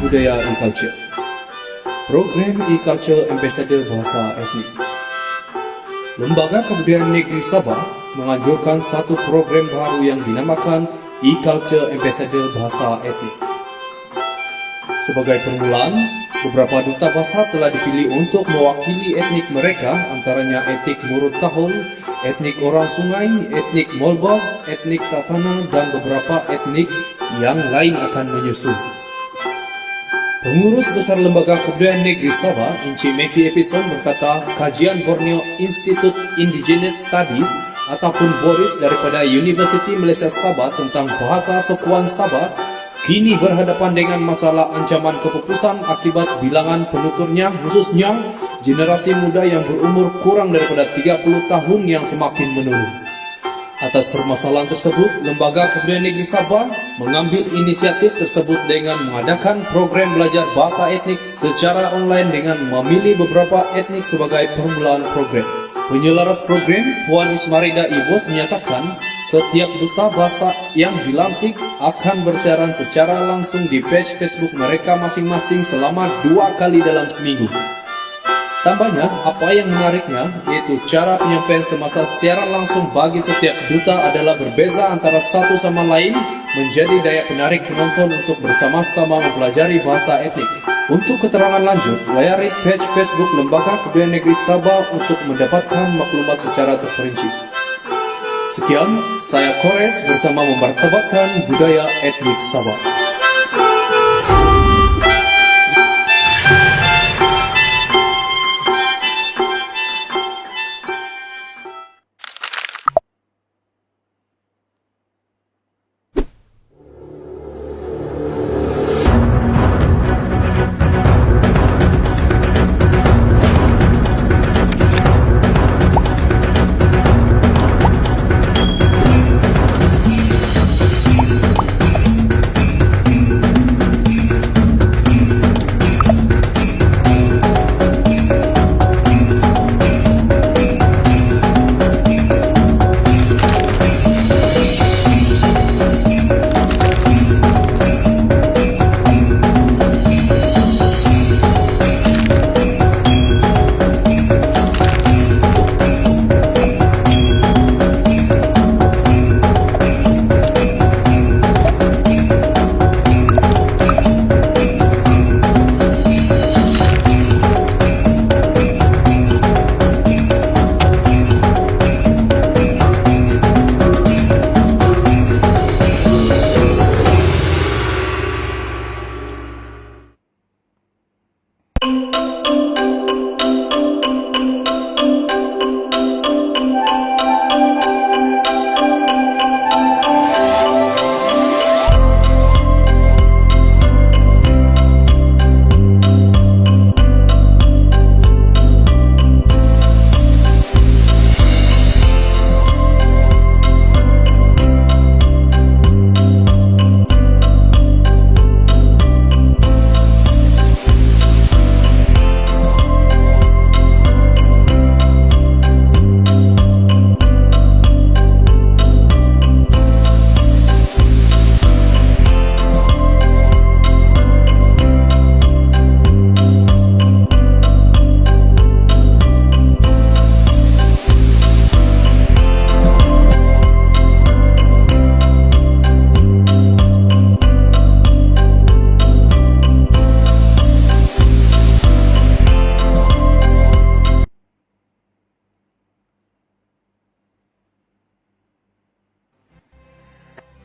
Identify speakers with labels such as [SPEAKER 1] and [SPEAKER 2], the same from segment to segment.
[SPEAKER 1] budaya e-culture. Program e-culture Ambassador Bahasa Etnik. Lembaga Kebudayaan Negeri Sabah menganjurkan satu program baru yang dinamakan e-culture Ambassador Bahasa Etnik. Sebagai permulaan, beberapa duta bahasa telah dipilih untuk mewakili etnik mereka, antaranya etnik Murut Tahun, etnik Orang Sungai, etnik Molbor, etnik Tatana, dan beberapa etnik yang lain akan menyusul. Pengurus Besar Lembaga Kebudayaan Negeri Sabah, Encik Meki Epison, berkata kajian Borneo Institute Indigenous Studies ataupun BORIS daripada Universiti Malaysia Sabah tentang bahasa sukuan Sabah kini berhadapan dengan masalah ancaman kepupusan akibat bilangan penuturnya, khususnya generasi muda yang berumur kurang daripada 30 tahun yang semakin menurun. Atas permasalahan tersebut, Lembaga Kebudayaan Negeri Sabah mengambil inisiatif tersebut dengan mengadakan program belajar bahasa etnik secara online dengan memilih beberapa etnik sebagai permulaan program. Penyelaras program, Puan Ismarida Ibos menyatakan setiap duta bahasa yang dilantik akan bersiaran secara langsung di page Facebook mereka masing-masing selama 2 kali dalam seminggu. Tambahnya, apa yang menariknya yaitu cara penyampaian semasa siaran langsung bagi setiap duta adalah berbeza antara satu sama lain, menjadi daya penarik penonton untuk bersama-sama mempelajari bahasa etnik. Untuk keterangan lanjut, layari page Facebook Lembaga Kebudayaan Negeri Sabah untuk mendapatkan maklumat secara terperinci. Sekian, saya Kores bersama memartabatkan budaya etnik Sabah.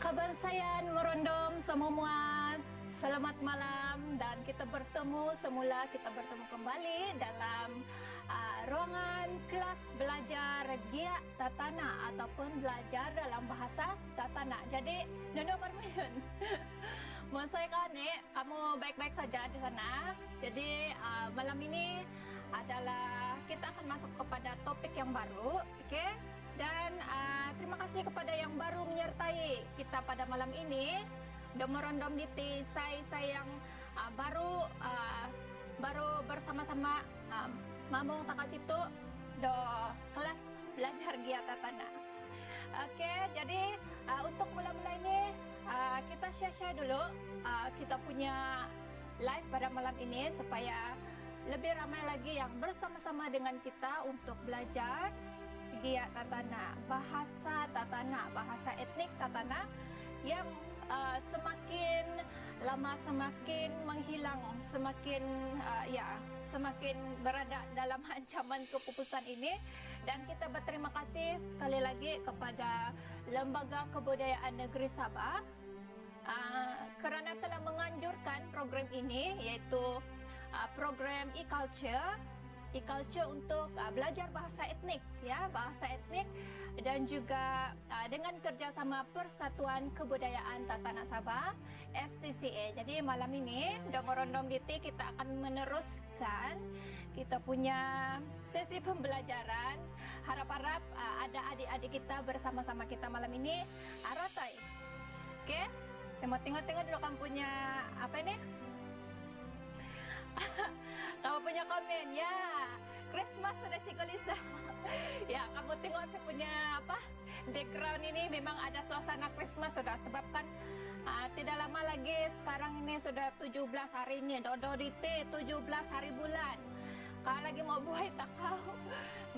[SPEAKER 2] Kebersayan merondom semua. Selamat malam dan kita bertemu kembali dalam ruangan kelas belajar Giat Tatana ataupun belajar dalam bahasa Tatana. Jadi, Nono Marmayun. Mohon saya kamu baik-baik saja di sana. Jadi, malam ini adalah kita akan masuk kepada topik yang baru, oke? Dan terima kasih kepada yang baru menyertai kita pada malam ini. Domorondom diti saya yang baru bersama-sama mamong takasitu do kelas belajar Giat Tatana. Oke, jadi untuk mula-mula ini kita share dulu kita punya live pada malam ini supaya lebih ramai lagi yang bersama-sama dengan kita untuk belajar Giat Tatana, bahasa etnik Tatana yang semakin lama semakin menghilang, semakin berada dalam ancaman kepupusan ini. Dan kita berterima kasih sekali lagi kepada Lembaga Kebudayaan Negeri Sabah kerana telah menganjurkan program ini, iaitu program e-culture untuk belajar bahasa etnik, bahasa etnik, dan juga dengan kerjasama Persatuan Kebudayaan Tatana Sabah STCA. Jadi malam ini Rondom DT kita akan meneruskan kita punya sesi pembelajaran. Harap-harap ada adik-adik kita bersama-sama kita malam ini. Arotoy. Oke, saya mau tengok-tengok dulu kamu punya apa ini? Kamu punya komen ya. Christmas sudah Ciko Lisa. Ya, kamu tengok saya punya background ini memang ada suasana Christmas sudah, sebabkan tidak lama lagi sekarang ini sudah 17 hari ini, Dodo Dite 17 hari bulan. Kalau lagi mau buat takau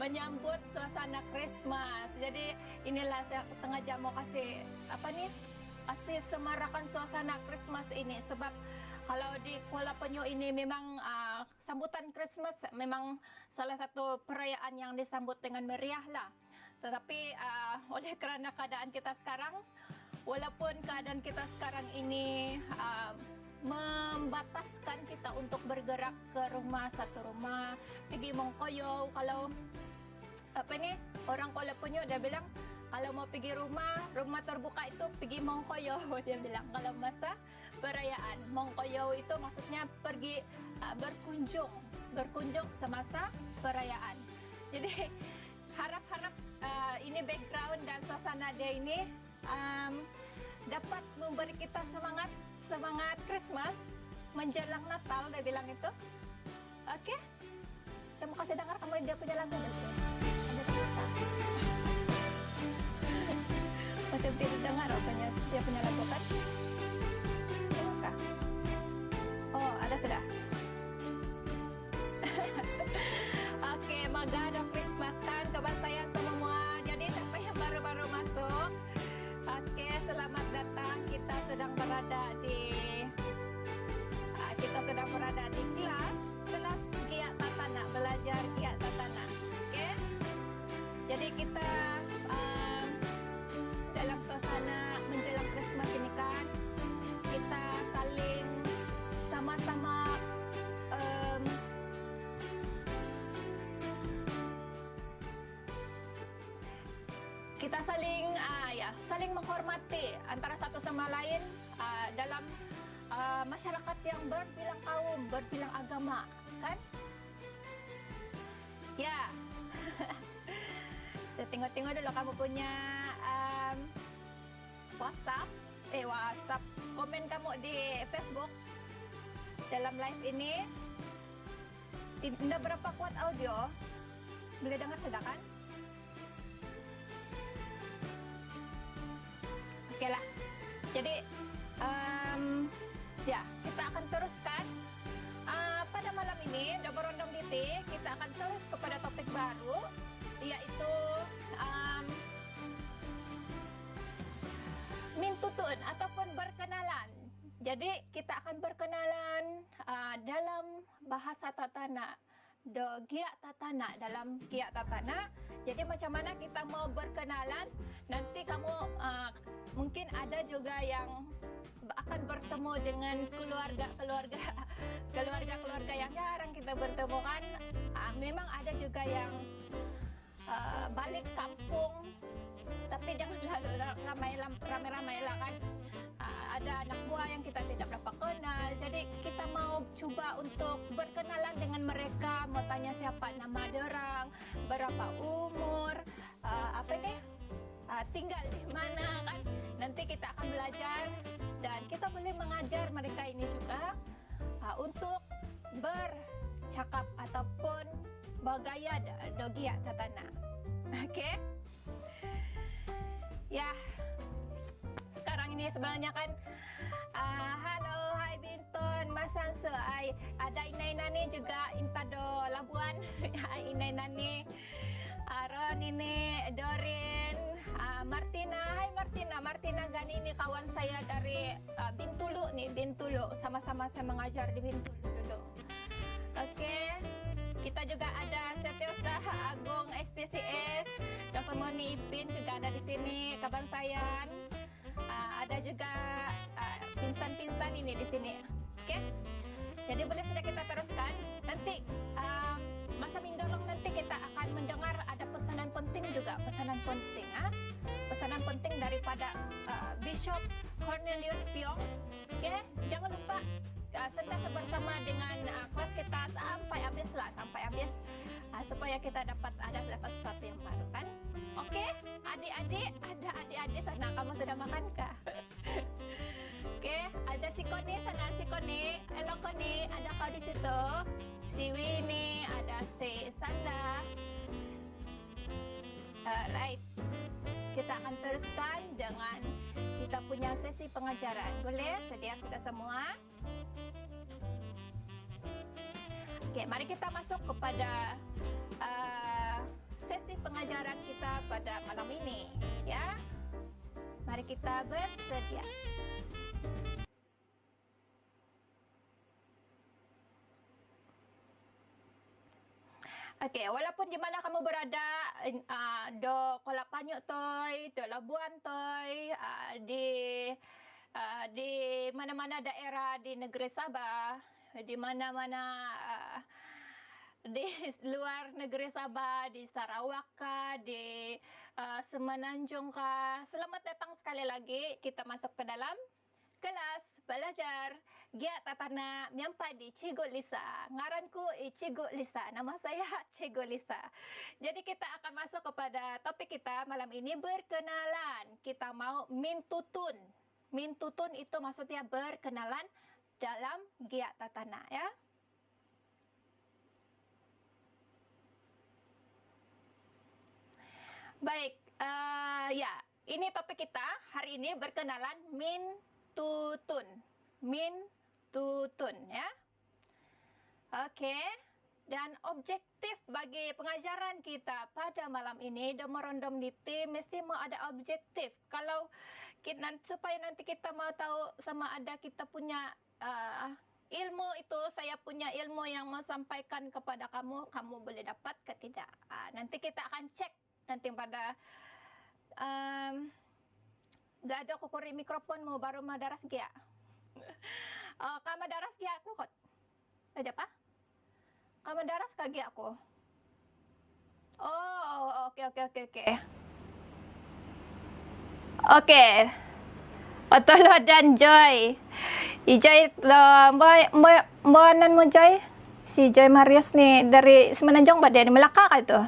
[SPEAKER 2] menyambut suasana Christmas. Jadi inilah saya sengaja mau kasih kasih semarakan suasana Christmas ini, sebab kalau di Kuala Penyu ini memang sambutan Christmas memang salah satu perayaan yang disambut dengan meriah lah. Tetapi oleh kerana keadaan kita sekarang, walaupun keadaan kita sekarang ini membataskan kita untuk bergerak ke satu rumah, pergi mengkoyo. Kalau orang Kuala Penyu dia bilang kalau mau pergi rumah terbuka itu pergi mengkoyo. Dia bilang kalau masa perayaan mengkoyo itu maksudnya pergi berkunjung semasa perayaan. Jadi harap-harap ini background dan suasana dia ini dapat memberi kita semangat Christmas menjelang Natal, dia bilang itu. Oke, saya mau kasih dengar kamu dia punya lagu betul. Macam tidak dengar dia punya lagu kan? Tengokah? Oh, ada sudah. Oke, Magado Christmas kan kebasayan semua. Jadi siapa yang baru-baru masuk, oke, selamat datang. Kita sedang berada di kelas Giat Tatana, belajar Giat Tatana. Oke, jadi kita dalam suasana menjelang Christmas ini kan, kita saling sama-sama saling menghormati antara satu sama lain dalam masyarakat yang berbilang kaum, berbilang agama, kan? Ya. Saya tengok-tengok dulu kamu punya WhatsApp komen kamu di Facebook dalam live ini. Tidak berapa kuat audio, boleh dengar sudah kan? Oke lah, jadi kita akan teruskan pada malam ini Rondom DT. Kita akan terus kepada topik baru, yaitu mintutun ataupun berkenalan. Jadi kita akan berkenalan dalam bahasa Tatana, Giat Tatana, dalam Giat Tatana. Jadi macam mana kita mau berkenalan? Nanti kamu mungkin ada juga yang akan bertemu dengan keluarga yang jarang kita bertemu kan. Memang ada juga yang balik kampung, tapi jangan ramai-ramai lah kan. Ada anak buah yang kita tidak berapa kenal. Jadi kita mau coba untuk berkenalan dengan mereka, mau tanya siapa nama dorang, berapa umur, tinggal di mana kan. Nanti kita akan belajar dan kita boleh mengajar mereka ini juga untuk bercakap ataupun bergaya Giat Tatana. Oke? Ya. Sekarang ini sebenarnya kan halo, hai Binton, Mas So ada Inay Nani juga Intado Labuan. Inay Nani, Aaron ini, Dorin, Martina. Hai Martina. Martina Gani ini kawan saya dari Bintulu nih, Bintulu. Sama-sama saya mengajar di Bintulu dulu. Oke. Kita juga ada Setiausaha Agung STCF, Dr. Moni Ipin juga ada di sini, Kabansayan. Ada juga pinsan-pinsan ini di sini. Oke. Jadi boleh sudah kita teruskan. Nanti masa minggu nanti kita akan mendengar ada pesanan penting juga, pesanan penting, pesanan penting daripada Bishop Cornelius Piong. Oke, jangan lupa sentiasa bersama dengan kelas kita sampai habis lah, sampai habis supaya kita dapat sesuatu yang baru kan. Oke, adik-adik, ada adik-adik sana, kamu sudah makan kah? Oke, ada si Koni sana, si Koni. Halo Koni, ada kau di situ. Si Winnie, ada si Sanda. Alright, kita akan teruskan dengan kita punya sesi pengajaran. Boleh? Sedia sudah semua? Oke, mari kita masuk kepada sesi pengajaran kita pada malam ini, ya. Mari kita bersedia. Oke, walaupun di mana kamu berada, do Kolapanyuk toy, do Labuan toy, di mana-mana daerah di negeri Sabah, di mana-mana di luar negeri Sabah, di Sarawak kah, di Semenanjung kah. Selamat datang sekali lagi. Kita masuk ke dalam kelas belajar Giat Tatana Miampadi Cikgu Lisa. Ngaranku Cikgu Lisa. Nama saya Cikgu Lisa. Jadi kita akan masuk kepada topik kita malam ini, berkenalan. Kita mau mintutun. Mintutun itu maksudnya berkenalan dalam Giat Tatana, ya. Baik, ya, ini topik kita hari ini, berkenalan mintutun. Mintutun, ya. Oke, dan objektif bagi pengajaran kita pada malam ini, Domorondom Niti, mesti mau ada objektif. Kalau kita, supaya nanti kita mau tahu sama ada kita punya ilmu itu, saya punya ilmu yang mau sampaikan kepada kamu, kamu boleh dapat ke tidak. Nanti kita akan cek nanti pada gak ada kukuri mikrofonmu baru madaras gia. Oh, kamu daras gia aku kok. Aja apa? Kamu daras kagi aku. Oh, oke. Oke. Otolo dan Joy. Joy Mboanan mo Joy. Si Joy Marius nih dari Semenanjung pada di Melaka kah itu?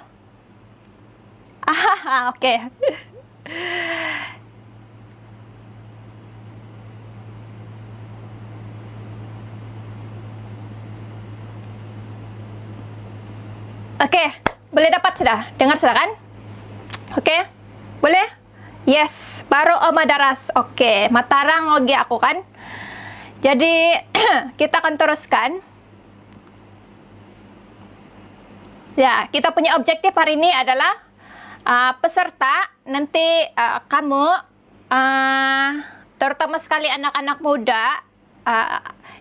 [SPEAKER 2] Oke. Oke, boleh dapat sudah? Dengar sudah kan? Oke, boleh? Yes, baru Oma Daras. Oke, Matarang ogi aku kan? Jadi, kita akan teruskan. Ya, kita punya objektif hari ini adalah peserta nanti kamu terutama sekali anak-anak muda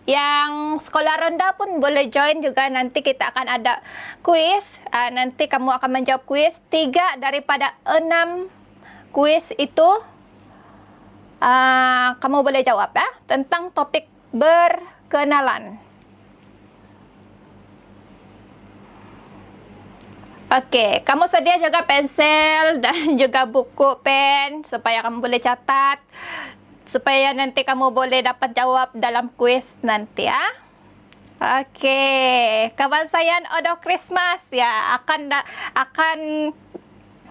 [SPEAKER 2] yang sekolah rendah pun boleh join juga. Nanti kita akan ada kuis, nanti kamu akan menjawab kuis 3 daripada 6 kuis itu kamu boleh jawab ya tentang topik berkenalan. Oke, kamu sedia juga pensel dan juga buku pen supaya kamu boleh catat, supaya nanti kamu boleh dapat jawab dalam kuis nanti ya. Oke, Kabansayan Odo Christmas ya akan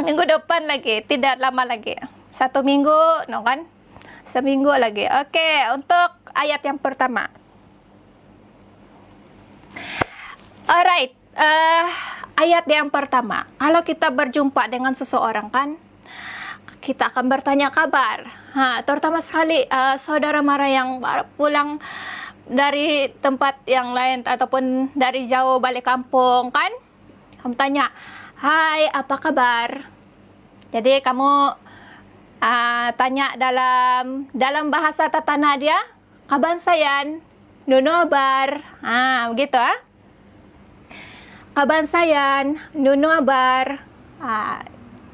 [SPEAKER 2] minggu depan lagi, tidak lama lagi. 1 minggu, no kan? Seminggu lagi. Oke, untuk ayat yang pertama. Alright. Ayat yang pertama, kalau kita berjumpa dengan seseorang kan, kita akan bertanya kabar. Terutama sekali saudara mara yang baru dari tempat yang lain ataupun dari jauh balik kampung kan, kamu tanya, "Hai, apa kabar?" Jadi kamu tanya dalam bahasa tatana dia, "Kabansayan, nunobar." Begitu Kabansayan, nunobar.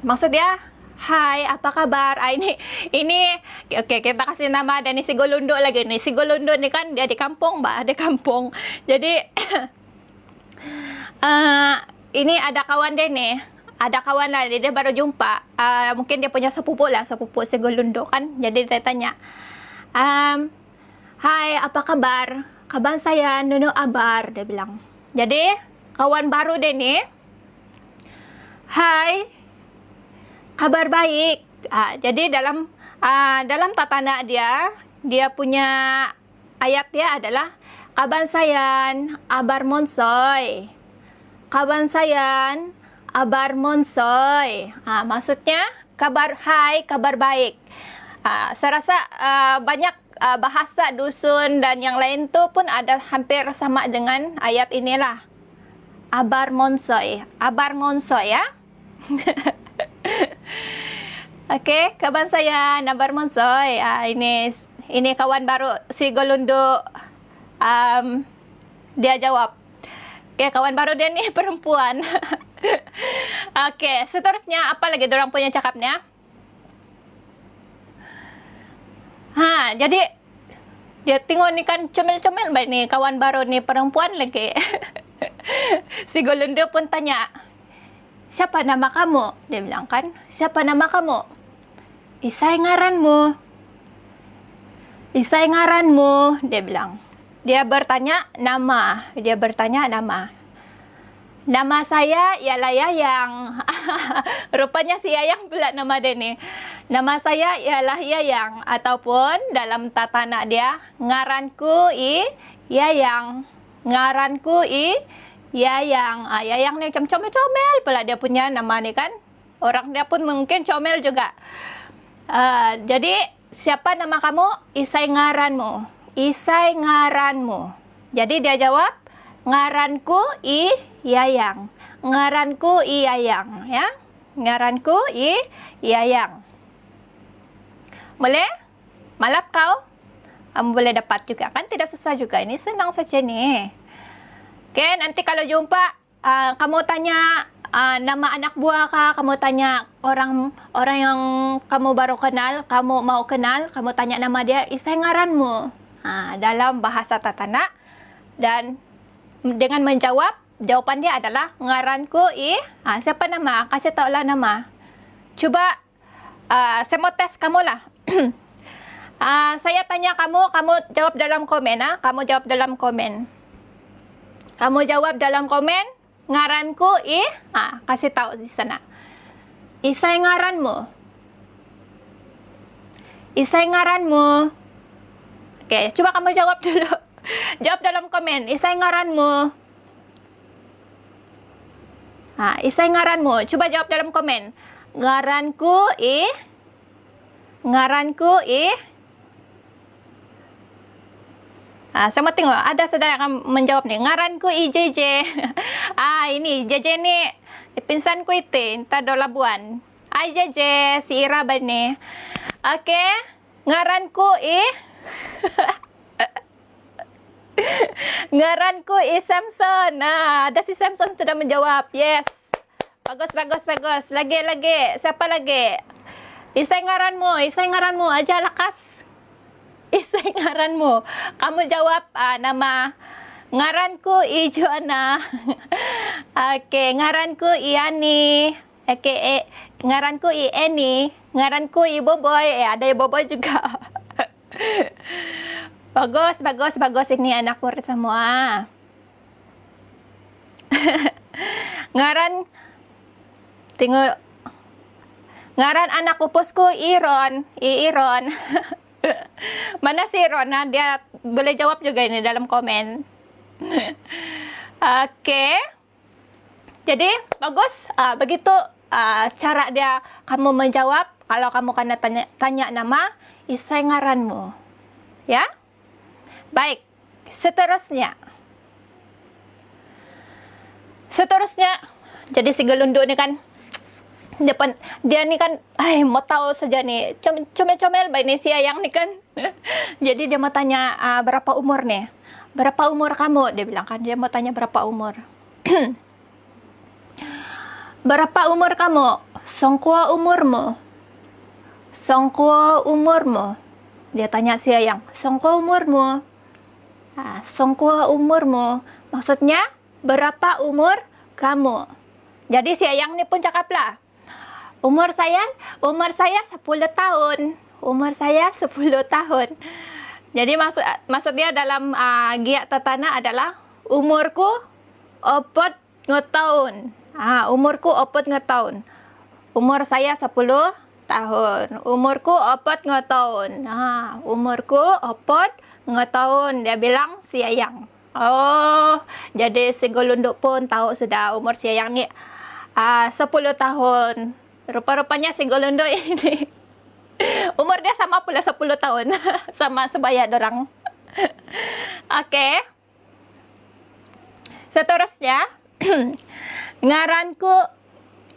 [SPEAKER 2] Maksudnya, "Hai, apa kabar?" Ini oke, kita kasih nama dan ini si Golundo lagi nih. Si Golundo nih kan dia di kampung, Mbak, di kampung. Jadi ini ada kawan dia nih. Ada kawan lah, dia baru jumpa. Mungkin dia punya sepupu si Golundo kan. Jadi dia tanya, "Hai, apa kabar? Kabar saya Nuno Abar," dia bilang. Jadi kawan baru dia nih, "Hai, kabar baik." Jadi dalam tatana dia punya ayat dia adalah "Kabansayan abar monsoy." "Kabansayan abar monsoy." Maksudnya kabar baik. Saya rasa banyak bahasa dusun dan yang lain tuh pun ada hampir sama dengan ayat inilah. Abar monsoy ya. Oke, kabar saya Nabar Monsoy. Ini kawan baru si Golundo. Dia jawab. Oke, kawan baru dia nih perempuan. Oke, seterusnya apa lagi dorang punya cakapnya? Jadi dia tengok nih kan comel-comel baik nih kawan baru nih perempuan lagi. Si Golundo pun tanya, "Siapa nama kamu?" Dia bilang kan, "Siapa nama kamu?" Isai ngaranmu, dia bilang. Dia bertanya nama. Nama saya ialah Yayang. Rupanya si Yayang pula nama dia nih. Nama saya ialah Yayang. Ataupun dalam tatana dia, ngaranku Yayang. Yayang nih macam comel-comel pula dia punya nama nih kan. Orang dia pun mungkin comel juga. Jadi siapa nama kamu? Isai ngaranmu. Jadi dia jawab, ngaranku Yayang. Ya. Ngaranku Yayang. Boleh? Malap kau? Kamu boleh dapat juga kan, tidak susah juga. Ini senang saja nih. Oke, nanti kalau jumpa kamu tanya nama anak buah kah, kamu tanya orang yang kamu baru kenal, kamu mau kenal, kamu tanya nama dia, isai ngaranmu. Dalam bahasa tatana, dan dengan menjawab, jawaban dia adalah ngaranku siapa nama? Kasih tahu lah nama. Coba saya mau tes kamu lah. Saya tanya kamu jawab dalam komen. Kamu jawab dalam komen. Ngaranku kasih tahu di sana. Isai ngaranmu. Oke, coba kamu jawab dulu. Jawab dalam komen. Isai ngaranmu. Isai ngaranmu. Coba jawab dalam komen. Ngaranku saya mau tengok, ada saudara yang menjawab nih, ngaranku JJ. Ini JJ nih, pinsanku itu, entah do Labuan. JJ, si Ira bani. Oke, ngaranku ngaranku Samson. Ada si Samson sudah menjawab. Yes. Bagus. Lagi. Siapa lagi? Isai ngaranmu aja lakas. Isai ngaranmu. Kamu jawab nama. Ngaranku Joanna. Oke, ngaranku Yani. Oke, ngaranku Eni. Ngaranku Boboy. Ada Boboy juga. Bagus. Ini anak murid semua. Ngaran anak pupusku Iron. Mana si Iron? Dia boleh jawab juga ini dalam komen. Oke. Jadi bagus. Begitu cara dia kamu menjawab. Kalau kamu kena tanya nama, isai ngaranmu. Ya? Baik. Seterusnya, jadi si Gelundo ni kan, dia ni kan, mau tahu saja nih, comel-comel baik nih si Ayang nih kan. Jadi dia mau tanya, berapa umur nih? Berapa umur kamu? Dia bilang kan, dia mau tanya berapa umur. Berapa umur kamu? Songkua umurmu. Songkua umurmu. Dia tanya si Ayang, songkua umurmu. Songkua umurmu. Maksudnya, berapa umur kamu? Jadi si Ayang ni pun cakap lah, umur saya 10 tahun. Umur saya 10 tahun. Jadi maksudnya dalam giat tatana adalah umurku 4 tahun. Umurku 4 tahun. Umur saya 10 tahun. Umurku 4 tahun. Umurku 4 tahun. Dia bilang si Ayang. Oh, jadi si Gelundo pun tahu sudah umur si Ayang ni 10 tahun. Rupa-rupanya si Gelundo ini umur dia sama pula 10 tahun. Sama sebaya dorang. Oke. Seterusnya, ngaranku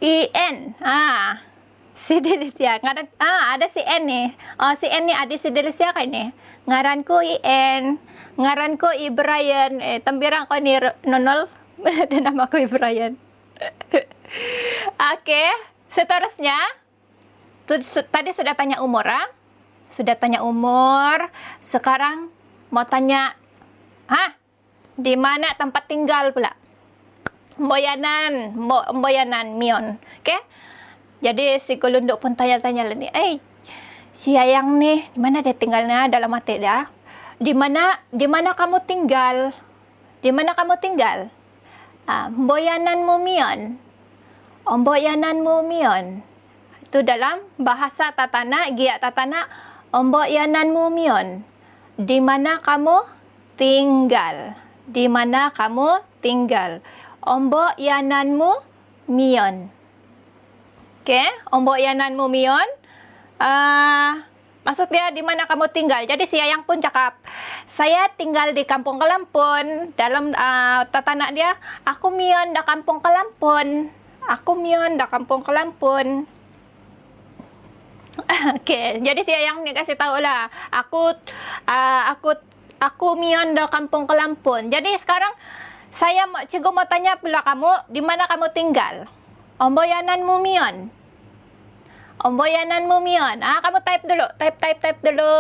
[SPEAKER 2] IN. Si Delicia. Ada si N nih. Si N nih adik si Delicia kan nih. Ngaranku IN. Ngaranku Ibrahim. Tambirang ko ni Nonol. Dan nama ko Ibrahim. Oke. Seterusnya, tadi sudah tanya umur, Sudah tanya umur. Sekarang mau tanya, di mana tempat tinggal pula? Mboyanan, Mion. Oke? Jadi si Gelundo pun tanya-tanya lah nih, si Ayang nih, di mana dia tinggalnya dalam hati dia? Di mana kamu tinggal? Di mana kamu tinggal? Mboyananmu Mion. Omboyananmu Mion. Itu dalam bahasa tatana, giat tatana, omboyananmu Mion. Di mana kamu tinggal? Di mana kamu tinggal? Omboyananmu Mion. Oke, omboyananmu Mion. Maksudnya di mana kamu tinggal? Jadi si Ayang pun cakap, saya tinggal di Kampung Kelampun. Dalam tatana dia, aku Mion da Kampung Kelampun. Aku Mion da Kampung Kelampun. Oke, jadi si Ayang ni kasih tahu lah, aku Mion da Kampung Kelampun. Jadi sekarang cikgu mau tanya pula kamu, di mana kamu tinggal? Omboyananmu Mion. Omboyananmu Mion. Kamu type dulu.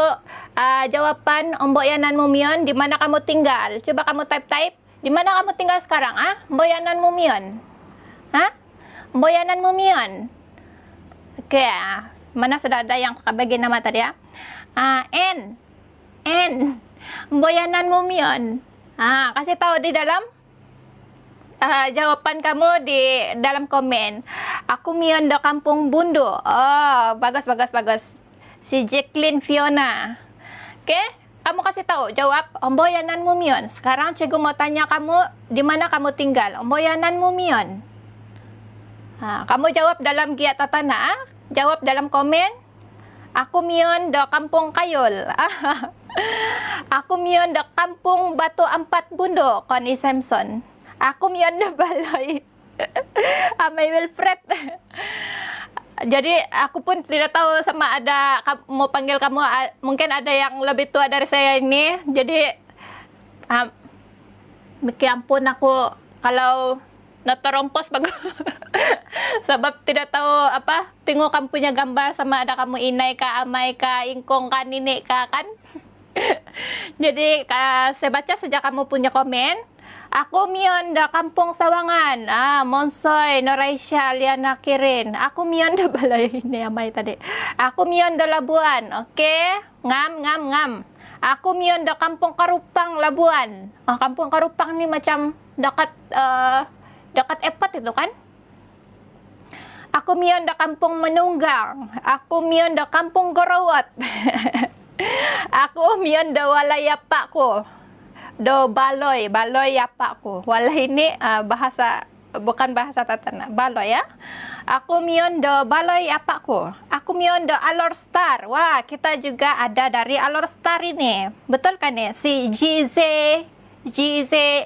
[SPEAKER 2] Jawaban omboyananmu Mion, di mana kamu tinggal? Coba kamu type. Di mana kamu tinggal sekarang? Omboyananmu Mion. Omboyananmu Mion. Oke, mana sudah ada yang bagi nama tadi ya? N. Omboyananmu Mion. Kasih tahu di dalam jawaban kamu di dalam komen. Aku Mion da Kampung Bundo. Bagus. Si Jacqueline Fiona. Oke, kamu kasih tahu jawab omboyananmu Mion. Sekarang cikgu mau tanya kamu, di mana kamu tinggal? Omboyananmu Mion. Kamu jawab dalam giat tatana, jawab dalam komen. Aku Mion da Kampung Kayol. Aku Mion da Kampung Batu Ampat Bundo, Connie Samson. Aku Mion da Baloi. Amay Wilfred. Jadi aku pun tidak tahu sama ada mau panggil kamu, mungkin ada yang lebih tua dari saya ini. Jadi ampun aku kalau natorompos bagus. Sebab tidak tahu tengok kamu punya gambar sama ada kamu inay ka, amay ka, ingkong ka, ninek ka kan. Jadi saya baca sejak kamu punya komen. Aku Mion da Kampung Sawangan. Monsoy, Noraisha, Liana Kirin. Aku Mion da Balay. Ini amay tadi. Aku Mion da Labuan. Oke. Ngam. Aku Mion da Kampung Karupang, Labuan. Kampung Karupang ni macam dekat Epot itu kan? Aku Mion da Kampung Menunggang. Aku Mion da Kampung Gorawat. Aku Mion da Walayapakku. Do Baloy Yapakku. Walah ini bahasa bukan bahasa Tatana, baloy ya. Aku mion do baloy apa ko? Aku mion do Alor Star. Wah, kita juga ada dari Alor Star ini. Betul kan ya? Si GZEL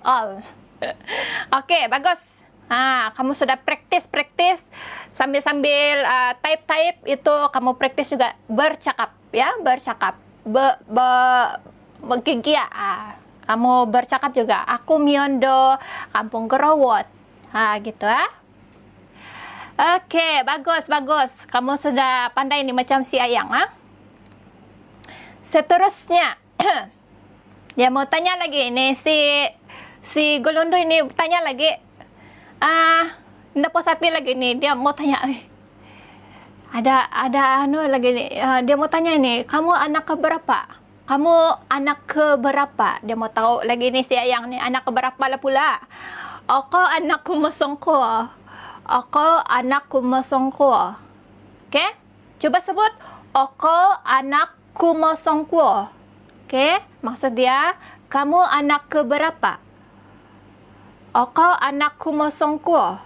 [SPEAKER 2] all. Oke, bagus. Kamu sudah praktis sambil type itu kamu praktis juga bercakap ya, bercakap. Begigia. Kamu bercakap juga. Aku miondo Kampung Gerowot. Gitu ya. Oke, bagus. Kamu sudah pandai nih macam si Ayang, Seterusnya, dia mau tanya lagi ini si Golondo ini tanya lagi. Ndak posati lagi nih, dia mau tanya. Ada lagi nih. Dia mau tanya ini, kamu anak keberapa? Kamu anak keberapa? Dia mau tahu lagi nih si Ayang nih, anak keberapa lah pula. Aku anak kumasongko. Oke? Coba sebut. Aku anak kumasongko. Oke? Maksud dia, kamu anak keberapa? Aku anak kumasongko.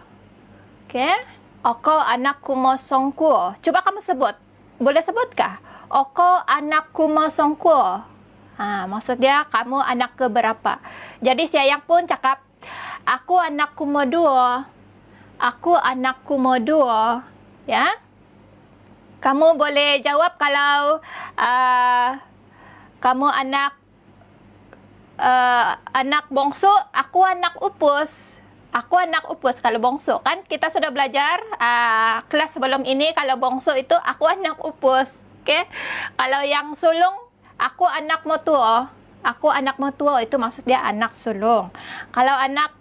[SPEAKER 2] Oke? Aku anak kumasongko. Coba kamu sebut. Boleh sebutkah? Aku anak kumasongko. Maksud dia kamu anak keberapa. Jadi si Ayang pun cakap, aku anak kumoduo. Aku anak kumoduo. Ya. Kamu boleh jawab kalau kamu anak bongsu, aku anak upus. Aku anak upus kalau bongsu. Kan kita sudah belajar kelas sebelum ini, kalau bongsu itu aku anak upus. Oke? Kalau yang sulung, aku anak motuo. Aku anak motuo itu maksud dia anak sulung. Kalau anak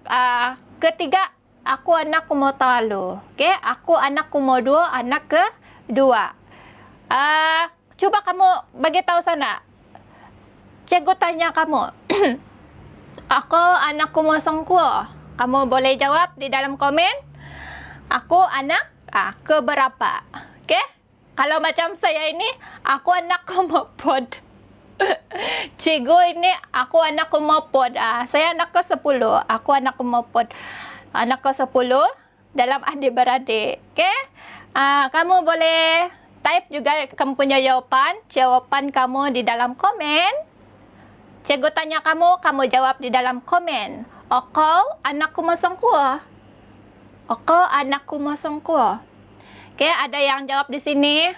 [SPEAKER 2] ketiga, aku anak kumotalo. Oke? Aku anak kumoduo, anak kedua. Coba kamu bagi tahu sana. Cikgu tanya kamu. Aku anak kumosongkuo. Kamu boleh jawab di dalam komen. Aku anak keberapa. Oke? Kalau macam saya ini, aku anak kumopod. Cikgu ini, aku anak kumopod. Saya anak ke-10. Aku anak kumopod. Anak ke-10 dalam adik-beradik. Oke? Kamu boleh type juga kamu punya jawaban kamu di dalam komen. Cikgu tanya kamu jawab di dalam komen. Aku anak kumasongkuo. Aku anak kumasongkuo. Oke, ada yang jawab di sini.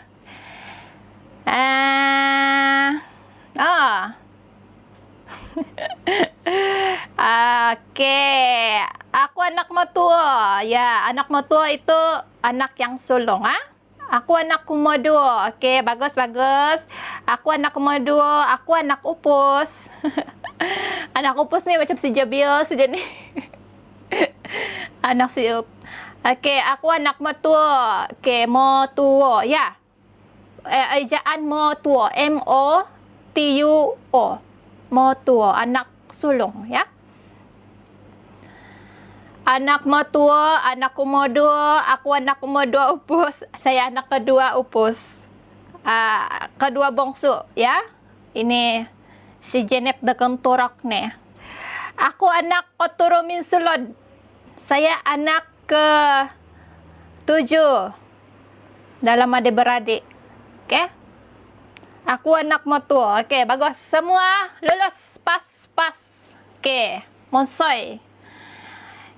[SPEAKER 2] Oke, aku anak motua. Ya, anak motua itu anak yang sulung, Aku anak kumoduo. Oke, bagus. Aku anak kumoduo. Aku anak upus. Anak upus nih macam si Jabil sejenis. Anak si up. Oke, aku anak motuo. Oke, motuo. Ya. Ejaan motuo. M-O-T-U-O. Motuo. Anak sulung, ya. Anak motuo, anak kumoduo, aku anak kumoduo upus. Saya anak kedua upus. Kedua bongsu, ya. Ini si Jenep dengan torak nih. Aku anak oturumin sulod. Saya anak ke-7 dalam adik-beradik. Oke? Aku anak motuo. Oke, bagus. Semua lulus pas. Oke, monsoy.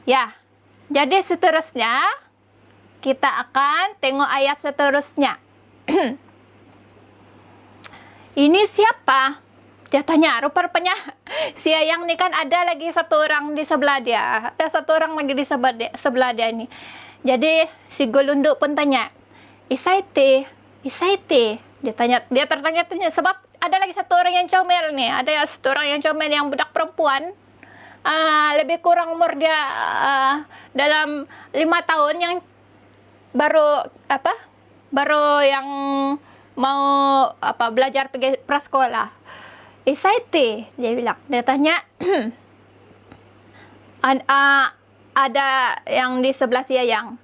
[SPEAKER 2] Ya, jadi seterusnya kita akan tengok ayat seterusnya. Ini siapa? Dia tanya, rupanya si Ayang ni kan ada lagi satu orang di sebelah dia. Ada satu orang lagi di sebelah dia ni. Jadi si Golunduk pun tanya, Isaite. Dia tertanya sebab ada lagi satu orang yang comel nih. Ada satu orang yang comel yang budak perempuan. Lebih kurang umur dia dalam 5 tahun yang baru yang mau belajar pergi prasekolah. Isaite, dia bilang. Dia tanya, ada yang di sebelah si Ayang.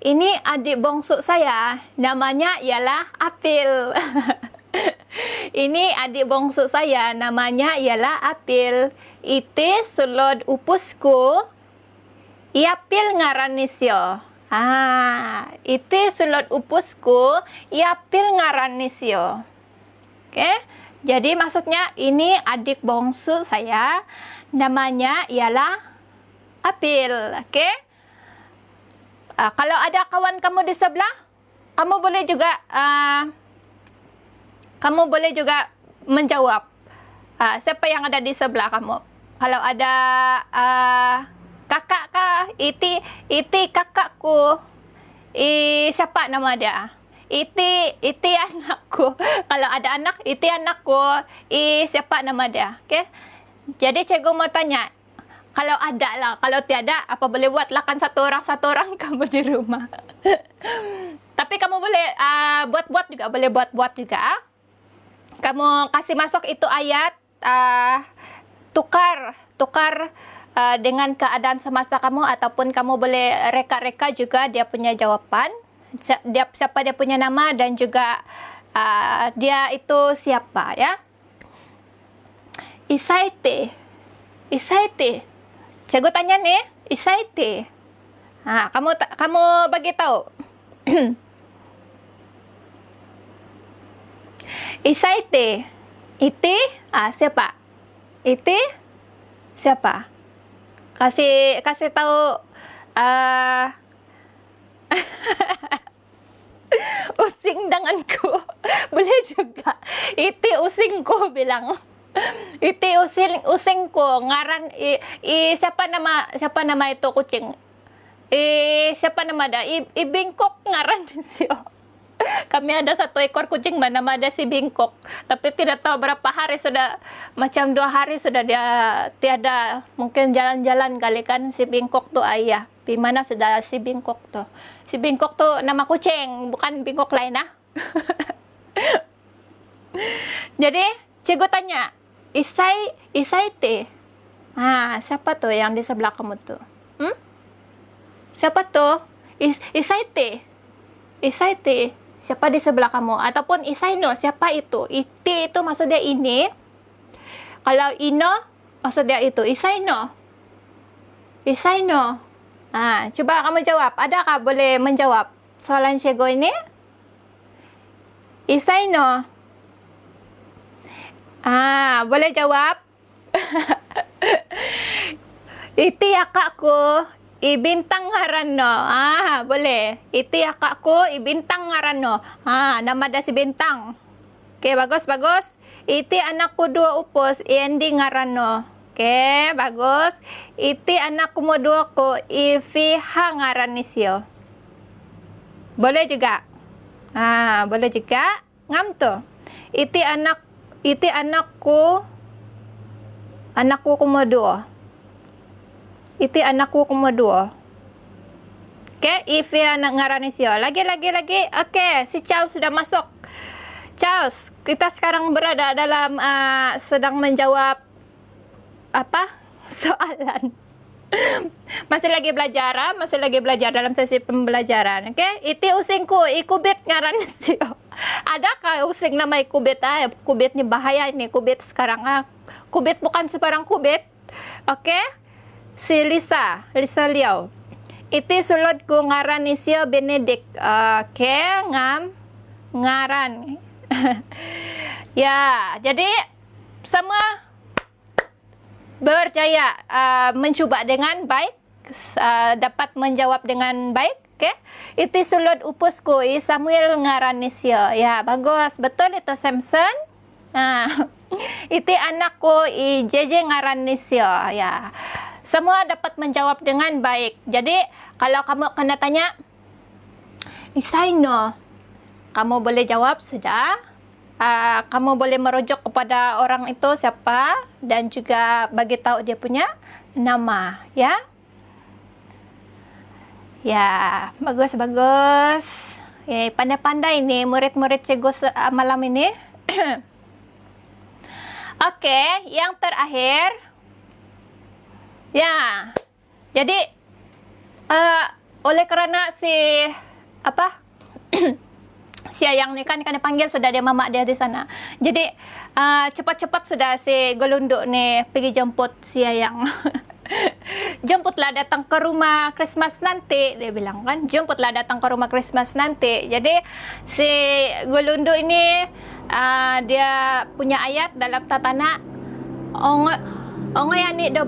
[SPEAKER 2] Ini adik bongsu saya, namanya ialah Apil. Ini adik bongsu saya, namanya ialah Apil. Ite sulod upusku, iapil ngaran nisyo. Iti sulod upusku, iapil ngaran nisyo. Oke, jadi maksudnya ini adik bongsu saya, namanya ialah Apil. Oke, kalau ada kawan kamu di sebelah, kamu boleh juga menjawab. Siapa yang ada di sebelah kamu? Kalau ada kakak kah? Iti kakakku. Siapa nama dia? Iti anakku. Kalau ada anak, iti anakku. Siapa nama dia? Oke. Jadi cikgu mau tanya, kalau ada lah, kalau tiada, apa boleh buat lah kan satu orang kamu di rumah. Tapi kamu boleh buat-buat juga, boleh buat-buat juga. Kamu kasih masuk itu ayat, tukar dengan keadaan semasa kamu, ataupun kamu boleh reka-reka juga dia punya jawaban, siapa dia punya nama, dan juga dia itu siapa, ya. Isaite. Cikgu tanya nih, isaite. Kamu bagi tahu. Isaite. Iti, siapa? Iti siapa? Kasih tahu. Using denganku. Boleh juga. Iti usingku bilang. Iti usingku ngaran siapa nama itu kucing? Siapa nama dia? Bingkok ngaran sih. Kami ada satu ekor kucing, nama ada si Bingkok. Tapi tidak tahu berapa hari sudah, macam 2 hari sudah dia tiada. Mungkin jalan-jalan kali kan si Bingkok tuh ayah. Di mana sudah si Bingkok tuh? Si Bingkok tuh nama kucing, bukan Bingkok lain ah. Jadi cikgu tanya, Isaite. Siapa tuh yang di sebelah kamu tuh? Siapa tuh? Isaite. Siapa di sebelah kamu? Ataupun Isaino, siapa itu? Iti itu maksudnya ini. Kalau Ino, maksudnya itu. Isaino. Coba kamu jawab. Adakah boleh menjawab soalan Shego ini? Isaino. Boleh jawab? Iti akakku. Ibintang ngaranno. Boleh. Iti akakku ibintang ngaranno. Nama dia si Bintang. Oke, bagus. Iti anakku 2 upus, Iendi ngaranno. Oke, bagus. Iti anakku mo 2 ko, Ifiha ngaranisyo. Boleh juga. Boleh juga. Ngam tuh. Iti anakku kumo 2. Iti anakku kumo 2. Oke, Ifia ngaranisyo. Lagi. Oke, si Charles sudah masuk. Charles, kita sekarang berada dalam sedang menjawab soalan. Masih lagi belajar dalam sesi pembelajaran. Oke, iti usingku, ikubit ngaranisyo. Adakah using nama ikubit? Kubit ini bahaya ini, kubit sekarang. Kubit bukan sebarang kubit. Oke. Si Lisa Liao. Iti sulodku ngaran nisyo Benedict. Oke, ngaran. Ya, jadi semua berjaya mencoba dengan baik, dapat menjawab dengan baik. Oke, iti sulod upusku Samuel ngaran nisyo. Ya, bagus, betul itu Samson. Iti anakku JJ ngaran nisyo. Ya. Semua dapat menjawab dengan baik. Jadi, kalau kamu kena tanya, Isaino, kamu boleh jawab sudah. Kamu boleh merujuk kepada orang itu siapa, dan juga bagi tahu dia punya nama, ya. Ya, bagus. Pandai-pandai nih murid-murid cikgu malam ini. Oke, yang terakhir. Ya, jadi oleh karena si si Ayang nih kan dipanggil sudah dia mama dia di sana. Jadi cepat-cepat sudah si Golunduk nih pergi jemput si Ayang. jemputlah datang ke rumah Christmas nanti, dia bilang kan, jemputlah datang ke rumah Christmas nanti. Jadi si Gulundo ini dia punya ayat dalam tatana, ongay ani do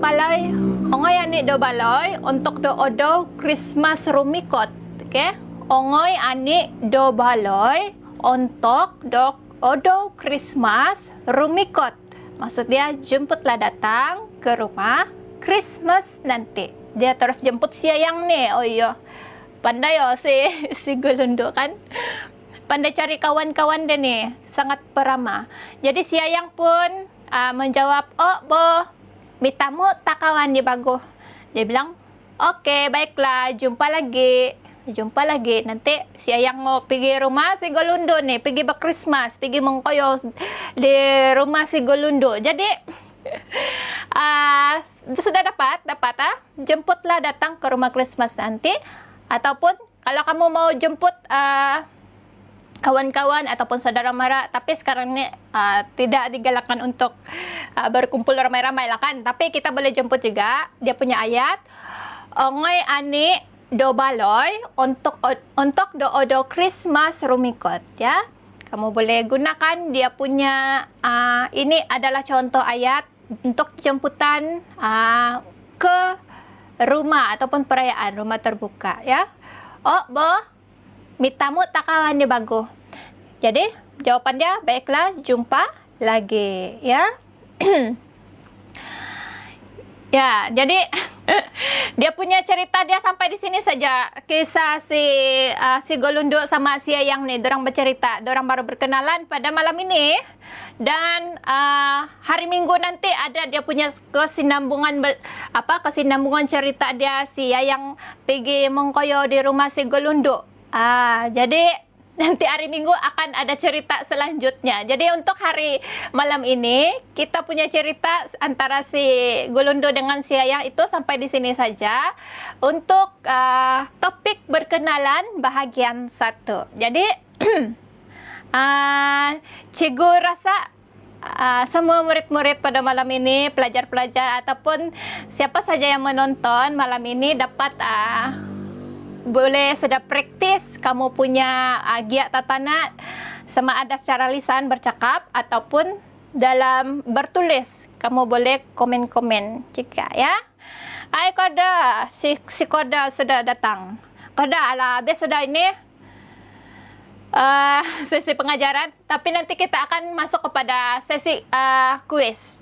[SPEAKER 2] balay untuk do odo Christmas rumikot. Okay? Ongay ani do balay untuk do odo Christmas rumikot. Maksud dia jemputlah datang ke rumah Christmas nanti. Dia terus jemput siayang nih. Oh iya, pandai si Gulundo kan. Pandai cari kawan-kawan dia nih, sangat peramah. Jadi siayang pun menjawab, oh bo, mitamu tak kawan di bago. Dia bilang, oke, baiklah, jumpa lagi. Nanti siayang mau pergi rumah si Gulundo nih, pergi berkrismas, pergi mengkoyo di rumah si Gulundo. Jadi sudah dapat jemputlah datang ke rumah Christmas nanti. Ataupun kalau kamu mau jemput kawan-kawan ataupun saudara mara, tapi sekarang ini tidak digalakkan untuk berkumpul ramai-ramai lah kan, tapi kita boleh jemput juga. Dia punya ayat, ongay ani do baloy untuk do odo Christmas rumikot, ya. Kamu boleh gunakan dia punya ini adalah contoh ayat untuk jemputan ke rumah ataupun perayaan rumah terbuka, ya. Oh bo, mitamu takawan di bago. Jadi jawabannya, baiklah, jumpa lagi, ya. Ya, jadi dia punya cerita dia sampai di sini saja. Kisah si Gulundo sama si Ayang nih, dorang bercerita, dorang baru berkenalan pada malam ini. Dan hari Minggu nanti ada dia punya kesinambungan cerita dia si Ayang pergi mengkoyo di rumah si Gulundo. Jadi nanti hari Minggu akan ada cerita selanjutnya. Jadi untuk hari malam ini kita punya cerita antara si Gulundo dengan si Ayang itu sampai di sini saja untuk topik berkenalan bahagian 1. Jadi cikgu rasa semua murid-murid pada malam ini, pelajar-pelajar ataupun siapa saja yang menonton malam ini dapat boleh sudah praktis kamu punya giat tatana, sama ada secara lisan bercakap ataupun dalam bertulis. Kamu boleh komen-komen juga, ya. Hai Koda, si Koda sudah datang. Koda, habis sudah ini sesi pengajaran, tapi nanti kita akan masuk kepada sesi kuis,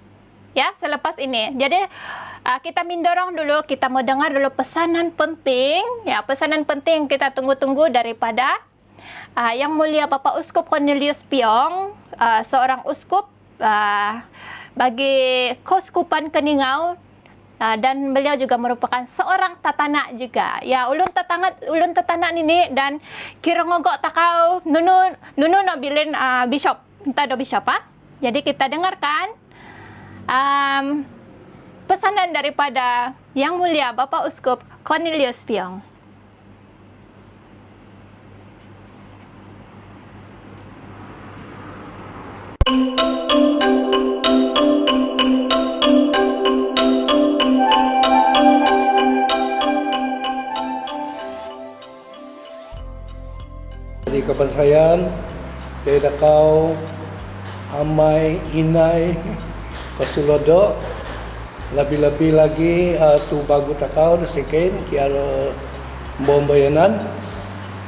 [SPEAKER 2] ya, selepas ini. Jadi kita mendorong dulu, kita mau dengar dulu pesanan penting, ya, pesanan penting kita tunggu-tunggu daripada Yang Mulia Bapak Uskup Cornelius Piong, seorang uskup bagi Keuskupan Keningau, dan beliau juga merupakan seorang tatana juga. Ya, ulun tatana ini, dan kira ngogok takau nunu nobilin bishop, entah do bishop Jadi kita dengarkan pesanan daripada Yang Mulia Bapak Uskup Cornelius Piong.
[SPEAKER 3] Jadi kepercayaan dari kau amai inai kasulodo lebih-lebih lagi tu bagu takau sekian kiara bombayanan.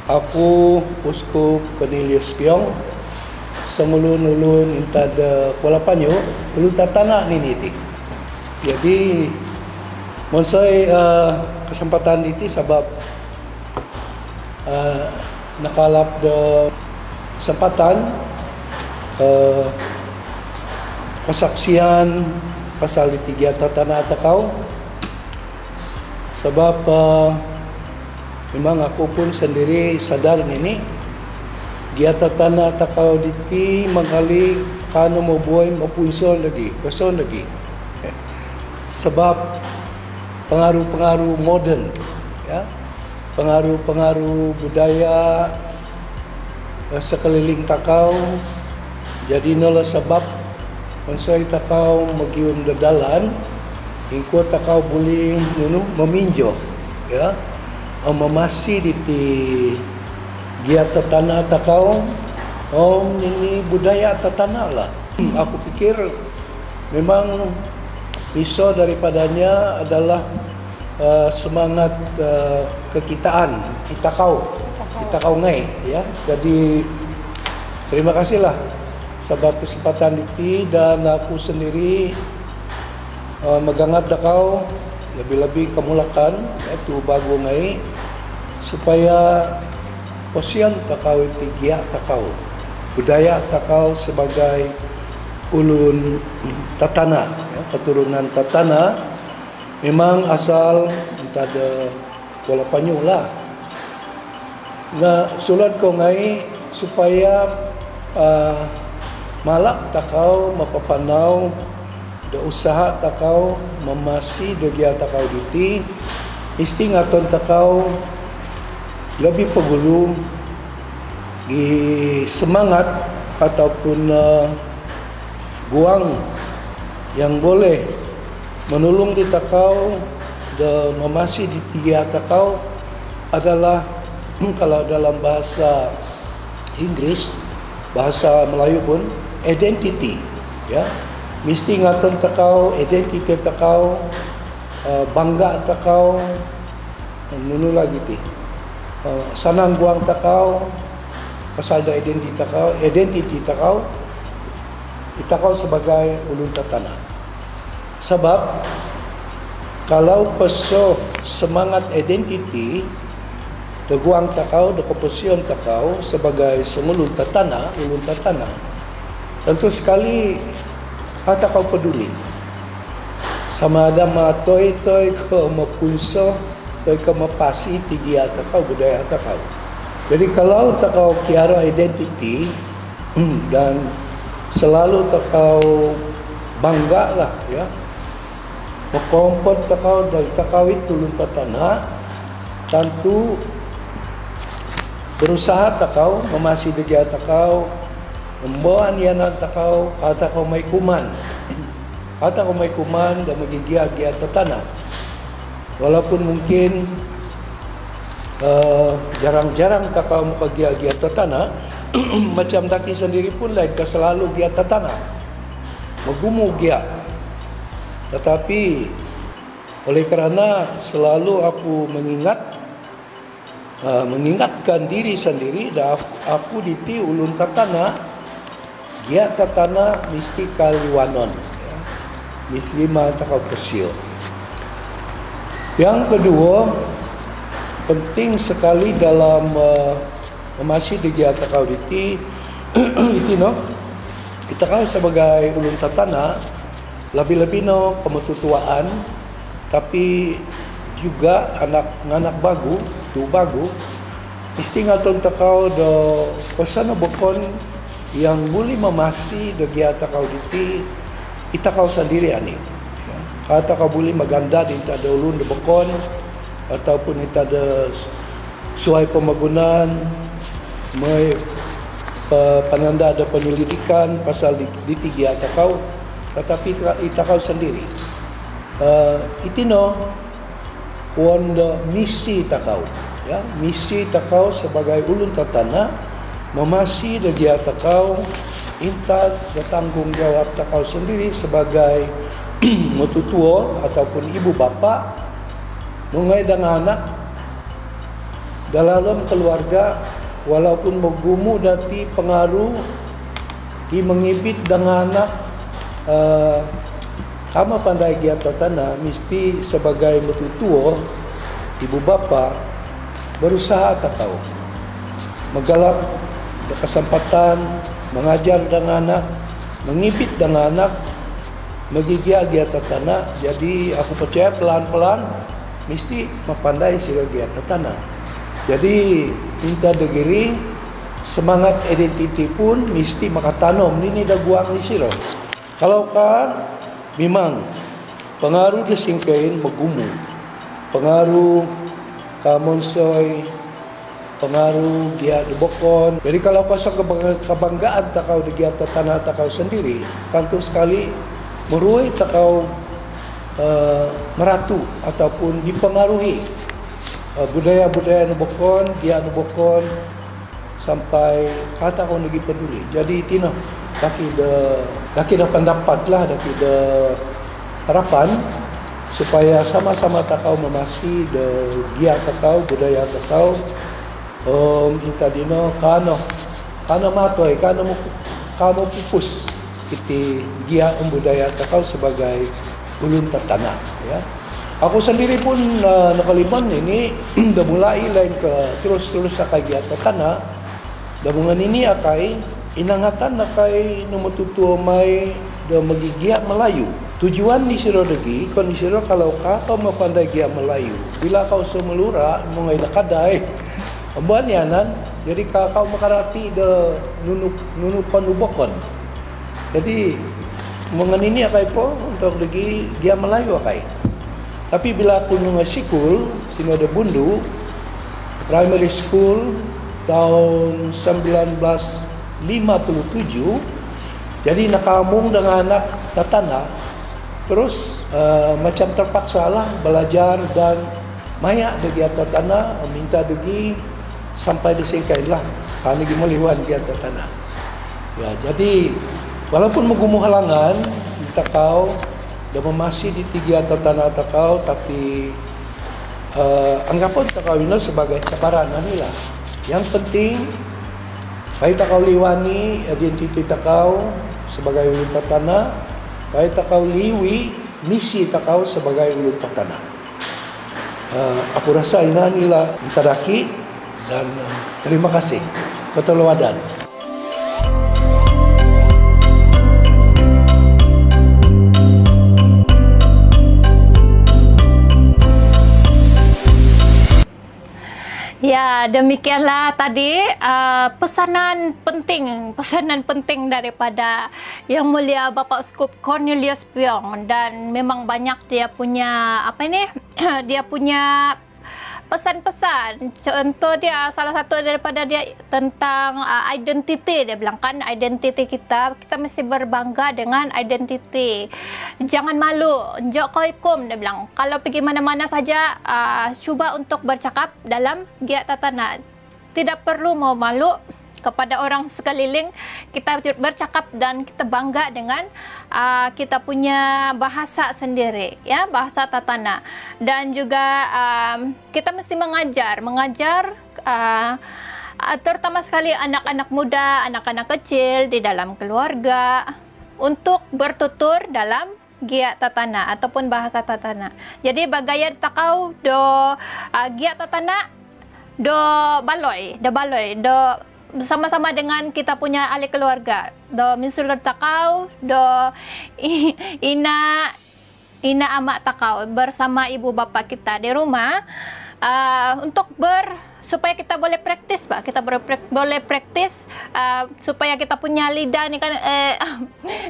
[SPEAKER 3] Aku Uskup Cornelius Piong semulun-ulun intada Kuala Panyu ulun tatana ni niti. Jadi monsai kesempatan ini sebab nakalap de kesempatan kesaksian pasal di 3 tatana takau sebab memang aku pun sendiri sadar ini dia tatana takau diti mengali kano mo buhay mapunso lagi person lagi sebab pengaruh-pengaruh modern, ya, pengaruh-pengaruh budaya sekeliling takau. Jadi inolah sebab mensoi takau magium dadalan ingko takau boleh meminjo ya memasi di gia tanah takau ini budaya tanah lah. Aku pikir memang iso daripadanya adalah semangat kekitaan kita kau ngai ya. Jadi terima kasihlah sebab kesempatan ini, dan aku sendiri megangat dakau lebih-lebih kemulakan itu bagu ngai supaya posian takau itu gia takau budaya takau sebagai ulun tatana ya, keturunan tatana memang asal entah ada bola panyu lah. Nah, sulat ko ngai supaya malak takau mapapanau da usaha takau memasi da gia takau diti isti ngaton takau lebih pegulu di semangat ataupun guang yang boleh menolong di takau da memasi di gia takau adalah kalau dalam bahasa Inggris, bahasa Melayu pun identity ya. Mesti ngaton takau identiti takau, bangga takau, nunu lagi ti. Sanang guang takau pasal da identiti takau itakau sebagai ulun tatana. Sebab kalau peso semangat identiti teguang takau da komposion takau sebagai semulun tatana, ulun tatana, tentu sekali takau peduli sama ada toy ke mapunso toy ke mapasi tigia takau budaya takau. Jadi kalau takau kiara identiti dan selalu takau bangga lah ya makompot takau dari takau itu ulun tatana, tentu berusaha takau memasi dia takau membawa nianan takau kata kau mai kuman dan magigia-gia tatana walaupun mungkin jarang-jarang takau mukagia-gia tatana macam daki sendiri pun lain ke selalu gia tatana magumu gia, tetapi oleh kerana selalu aku mengingatkan diri sendiri dah aku diti ulun tatana gia tatana mesti kaliwanon ya. Mesti takau persio. Yang kedua penting sekali dalam memasi di gia takau diti itu no kita kau sebagai ulun tatana lebih-lebih no kemetutuaan tapi juga anak bagu tu bagu mesti ngaton takau do pasana bokon yang boleh memasi do gia takau diti itakau sendiri ani ya. Kata kau boleh maganda di ada ulun do bokon ataupun kita ada suai pemagunan mai pananda ada penyelidikan pasal di tiga takau tetapi itakau sendiri itino wanda misi takau ya misi takau sebagai ulun tatana memasi dia takau intas bertanggung jawab takau sendiri sebagai mututuo ataupun ibu bapa mengai dengan anak dalam keluarga walaupun bergumu dati pengaruh di mengibit dengan anak kama pandai gia tatana mesti sebagai mututuo ibu bapa berusaha takau menggalak kesempatan mengajar dengan anak mengibit dengan anak mengigia gia tatana. Jadi aku percaya pelan-pelan mesti mempandai sira gia tatana. Jadi minta degeri semangat identiti pun mesti makatanom ini dah guang ni sira. Kalau kan memang pengaruh disingkain bergumu, pengaruh kamonsoy, pengaruh dia dibokon. Jadi kalau kosong kebanggaan takau di gia tanah takau sendiri, tentu sekali meruai takau meratu ataupun dipengaruhi budaya-budaya nubokon, dia nubokon sampai kata kau lagi peduli. Jadi tino daki dah pendapat lah, daki dah harapan supaya sama-sama takau memasi de dia takau budaya takau inta dino kano matoi kano kamu pupus iti dia budaya takau sebagai ulun tatana ya. Aku sendiri pun nakaliman ini dah mulai lain ke terus-terus akai dia tatana. Dabungan ini akai inangatan akai numututu mai dah magigiak Melayu. Tujuan di siro degi, kon di siro kalau kau mapandai gia Melayu, bila kau semelura mengai nakadai, amban yanan, jadi kau makarati de nunukon ubokon. Jadi mengen ini akai po untuk degi gia Melayu akai. Tapi bila aku nungasikul sino de bundu primary school tahun 1957, jadi nakamung dengan anak tatana. Terus macam terpaksa lah belajar dan maya degi atas tanah minta degi sampai disingkai lah karena lagi meliwan di atas tanah. Ya, jadi walaupun menggumuh halangan kita kau dah masih di tiga atas tanah takau, tapi anggap pun takau ini sebagai cabaran inilah. Yang penting baik takau liwani identiti takau sebagai ulun tanah. Baik takau liwi misi takau sebagai ulun tanah. Aku rasa inilah intadaki dan terima kasih keteladan.
[SPEAKER 2] Ya, demikianlah tadi pesanan penting daripada Yang Mulia Bapak Uskup Cornelius Piong, dan memang banyak dia punya dia punya pesan-pesan. Contoh dia, salah satu daripada dia tentang identiti. Dia bilang kan identiti kita mesti berbangga dengan identiti. Jangan malu, njok koikum, dia bilang. Kalau pergi mana-mana saja, cuba untuk bercakap dalam giat tatana. Tidak perlu mau malu kepada orang sekeliling. Kita bercakap dan kita bangga dengan kita punya bahasa sendiri, ya, bahasa tatana. Dan juga kita mesti mengajar terutama sekali anak-anak muda, anak-anak kecil di dalam keluarga untuk bertutur dalam giat tatana ataupun bahasa tatana. Jadi bagaya takau do giat tatana do baloi sama-sama dengan kita punya ahli keluarga. Do minsulur takau, do ina amak takau bersama ibu bapa kita di rumah untuk supaya kita boleh praktis, Pak. Kita boleh praktis supaya kita punya lidah ni kan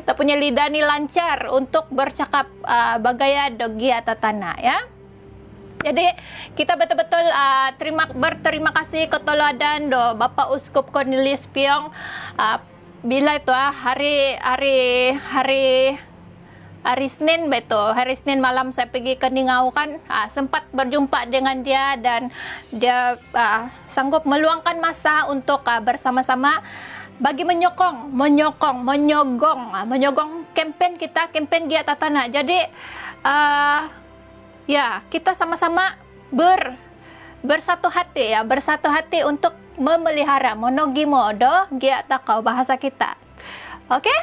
[SPEAKER 2] kita punya lidah ni lancar untuk bercakap bagaya do giat tatana, ya. Jadi kita betul-betul berterima kasih keteladan do Bapak Uskup Cornelius Piong. Bila itu hari Senin betul, hari Senin malam saya pergi ke Ningau kan, sempat berjumpa dengan dia dan dia sanggup meluangkan masa untuk bersama-sama bagi menyokong kempen kita, kempen giat tatana. Jadi ya, kita sama-sama bersatu hati untuk memelihara monogimo do giat takau bahasa kita. Oke?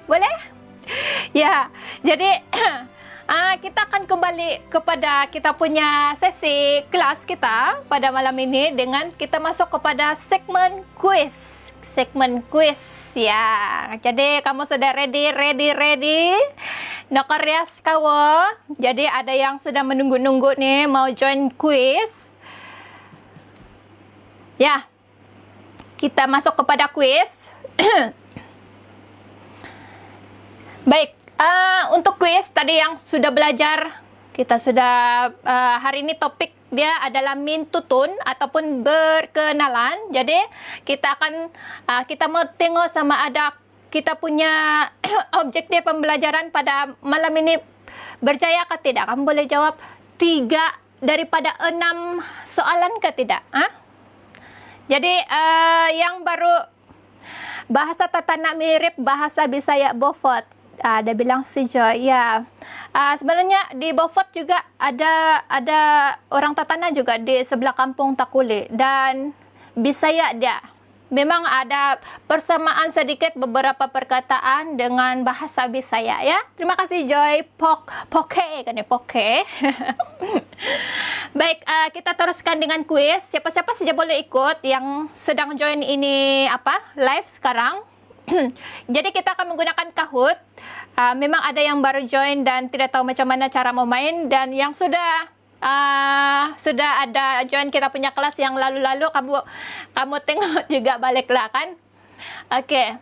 [SPEAKER 2] Boleh? Ya, jadi kita akan kembali kepada kita punya sesi kelas kita pada malam ini dengan kita masuk kepada segmen kuis. Ya. Jadi kamu sudah ready? Nakarias kawo. Jadi ada yang sudah menunggu-nunggu nih mau join kuis. Ya. Kita masuk kepada kuis. Baik, untuk kuis tadi yang sudah belajar, kita sudah hari ini topik dia adalah mintutun ataupun berkenalan. Jadi kita akan kita mau tengok sama ada kita punya objektif pembelajaran pada malam ini Berjaya ke tidak? Kamu boleh jawab 3 daripada 6 soalan ke tidak? Jadi yang baru bahasa Tatana mirip bahasa Bisaya Beaufort. Dia bilang si Joy. Ya. Sebenarnya di Beaufort juga ada orang Tatana juga di sebelah kampung Takuli, dan Bisaya dia. Memang ada persamaan sedikit beberapa perkataan dengan bahasa Bisaya ya. Terima kasih Joy. Poke kan ya, poke. Baik, kita teruskan dengan kuis. Siapa-siapa saja boleh ikut yang sedang join ini live sekarang. Jadi kita akan menggunakan Kahoot. Memang ada yang baru join dan tidak tahu macam mana cara memain, dan yang sudah ada join kita punya kelas yang lalu-lalu, kamu tengok juga baliklah kan. Oke.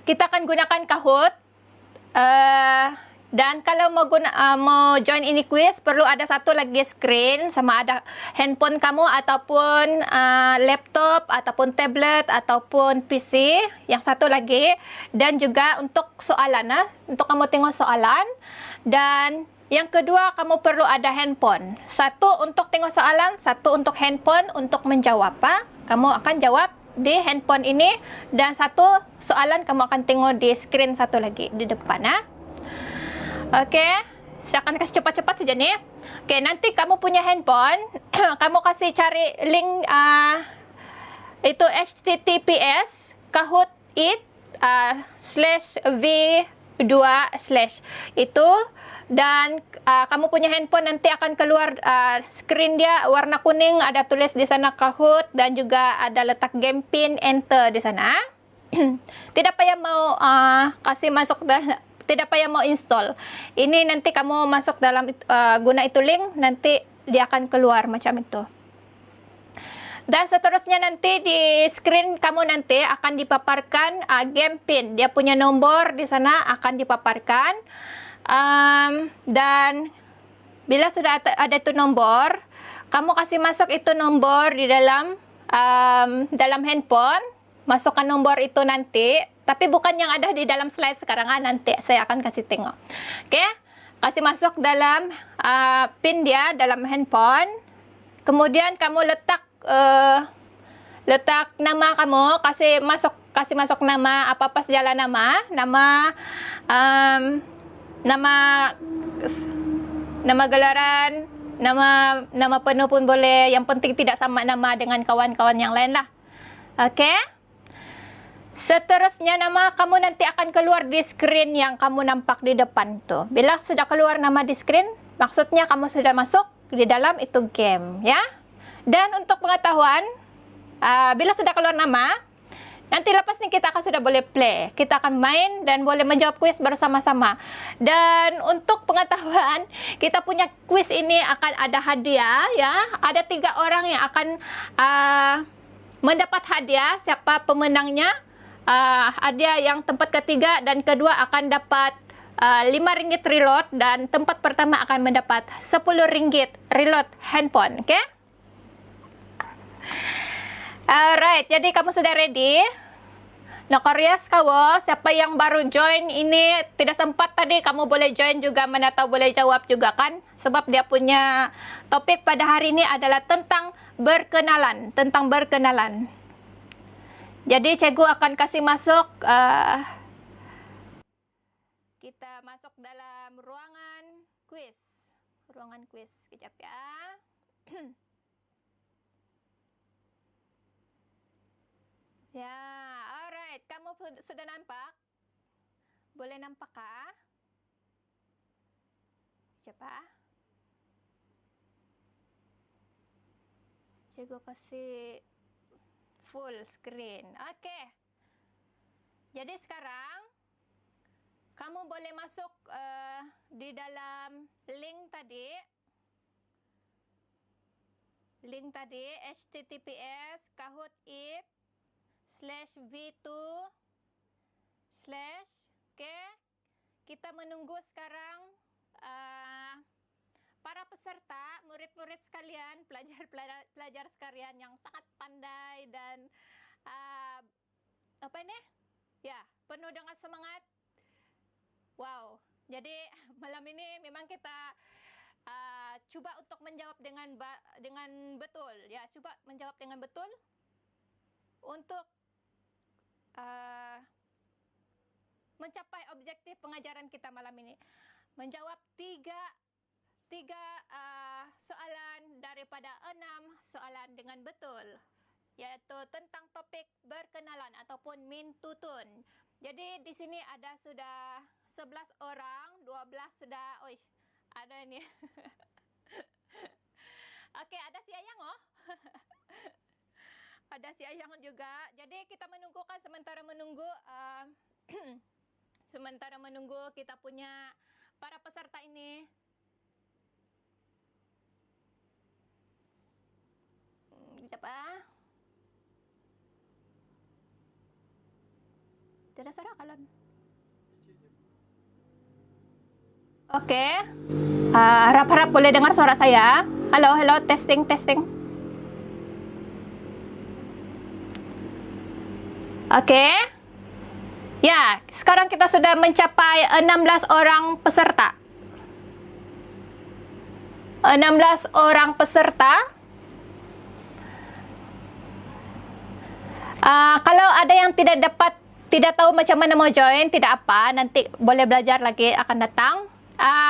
[SPEAKER 2] Kita akan gunakan Kahoot. Dan kalau mau join ini quiz, perlu ada satu lagi screen, sama ada handphone kamu ataupun laptop ataupun tablet ataupun PC, yang satu lagi, dan juga untuk soalan untuk kamu tengok soalan. Dan yang kedua, kamu perlu ada handphone. Satu untuk tengok soalan, satu untuk handphone untuk menjawab. Kamu akan jawab di handphone ini, dan satu soalan kamu akan tengok di screen satu lagi di depan. Oke, saya akan kasih cepat-cepat saja nih. Oke, nanti kamu punya handphone, kamu kasih cari link itu https kahoot.it/v2/ itu, dan kamu punya handphone nanti akan keluar screen dia warna kuning, ada tulis di sana Kahoot, dan juga ada letak game pin, enter di sana. Tidak payah mau kasih masuk tidak payah mau install. Ini nanti kamu masuk dalam guna itu link, nanti dia akan keluar macam itu. Dan seterusnya nanti di screen kamu nanti akan dipaparkan game pin. Dia punya nomor di sana akan dipaparkan. Dan bila sudah ada itu nomor, kamu kasih masuk itu nomor di dalam handphone. Masukkan nomor itu nanti, tapi bukan yang ada di dalam slide sekarang, nanti saya akan kasih tengok. Oke, kasih masuk dalam pin dia dalam handphone. Kemudian kamu letak nama kamu, kasih masuk nama apa saja nama gelaran, nama penuh pun boleh, yang penting tidak sama nama dengan kawan-kawan yang lain lah. Oke. Seterusnya nama kamu nanti akan keluar di screen yang kamu nampak di depan tuh. Bila sudah keluar nama di screen, maksudnya kamu sudah masuk di dalam itu game ya. Dan untuk pengetahuan, bila sudah keluar nama, nanti lepas ini kita akan sudah boleh play. Kita akan main dan boleh menjawab kuis bersama-sama. Dan untuk pengetahuan, kita punya kuis ini akan ada hadiah ya. Ada 3 orang yang akan mendapat hadiah. Siapa pemenangnya? Hadiah yang tempat ketiga dan kedua akan dapat RM5 reload, dan tempat pertama akan mendapat RM10 reload handphone. Oke? Alright, jadi kamu sudah ready? Nokorias kawo, siapa yang baru join ini tidak sempat tadi, kamu boleh join juga, mana tahu boleh jawab juga kan? Sebab dia punya topik pada hari ini adalah tentang berkenalan, Jadi cikgu akan kasih masuk, kita masuk dalam ruangan kuis. Kejap ya. Ya, alright. Kamu sudah nampak? Boleh nampak kah? Coba. Cikgu kasih full screen. Oke. Jadi sekarang kamu boleh masuk di dalam link tadi https kahoot.it/v2/ Oke. Kita menunggu sekarang para peserta, murid-murid sekalian, pelajar sekalian yang sangat pandai dan penuh dengan semangat. Wow, jadi malam ini memang kita cuba untuk menjawab dengan betul. Ya, coba menjawab dengan betul untuk mencapai objektif pengajaran kita malam ini. Menjawab tiga soalan daripada 6 soalan dengan betul, yaitu tentang topik berkenalan ataupun min tutun. Jadi di sini ada sudah 11 orang, 12 sudah, ada ini. Oke, ada si Ayang ada si Ayang juga. Jadi kita menunggukan sementara menunggu kita punya para peserta ini. Siapa? Tidak suara kalon. Oke. Harap-harap boleh dengar suara saya. Halo, testing. Oke. Ya, sekarang kita sudah mencapai 16 orang peserta. 16 orang peserta. Kalau ada yang tidak tahu macam mana mau join, tidak apa, nanti boleh belajar lagi akan datang.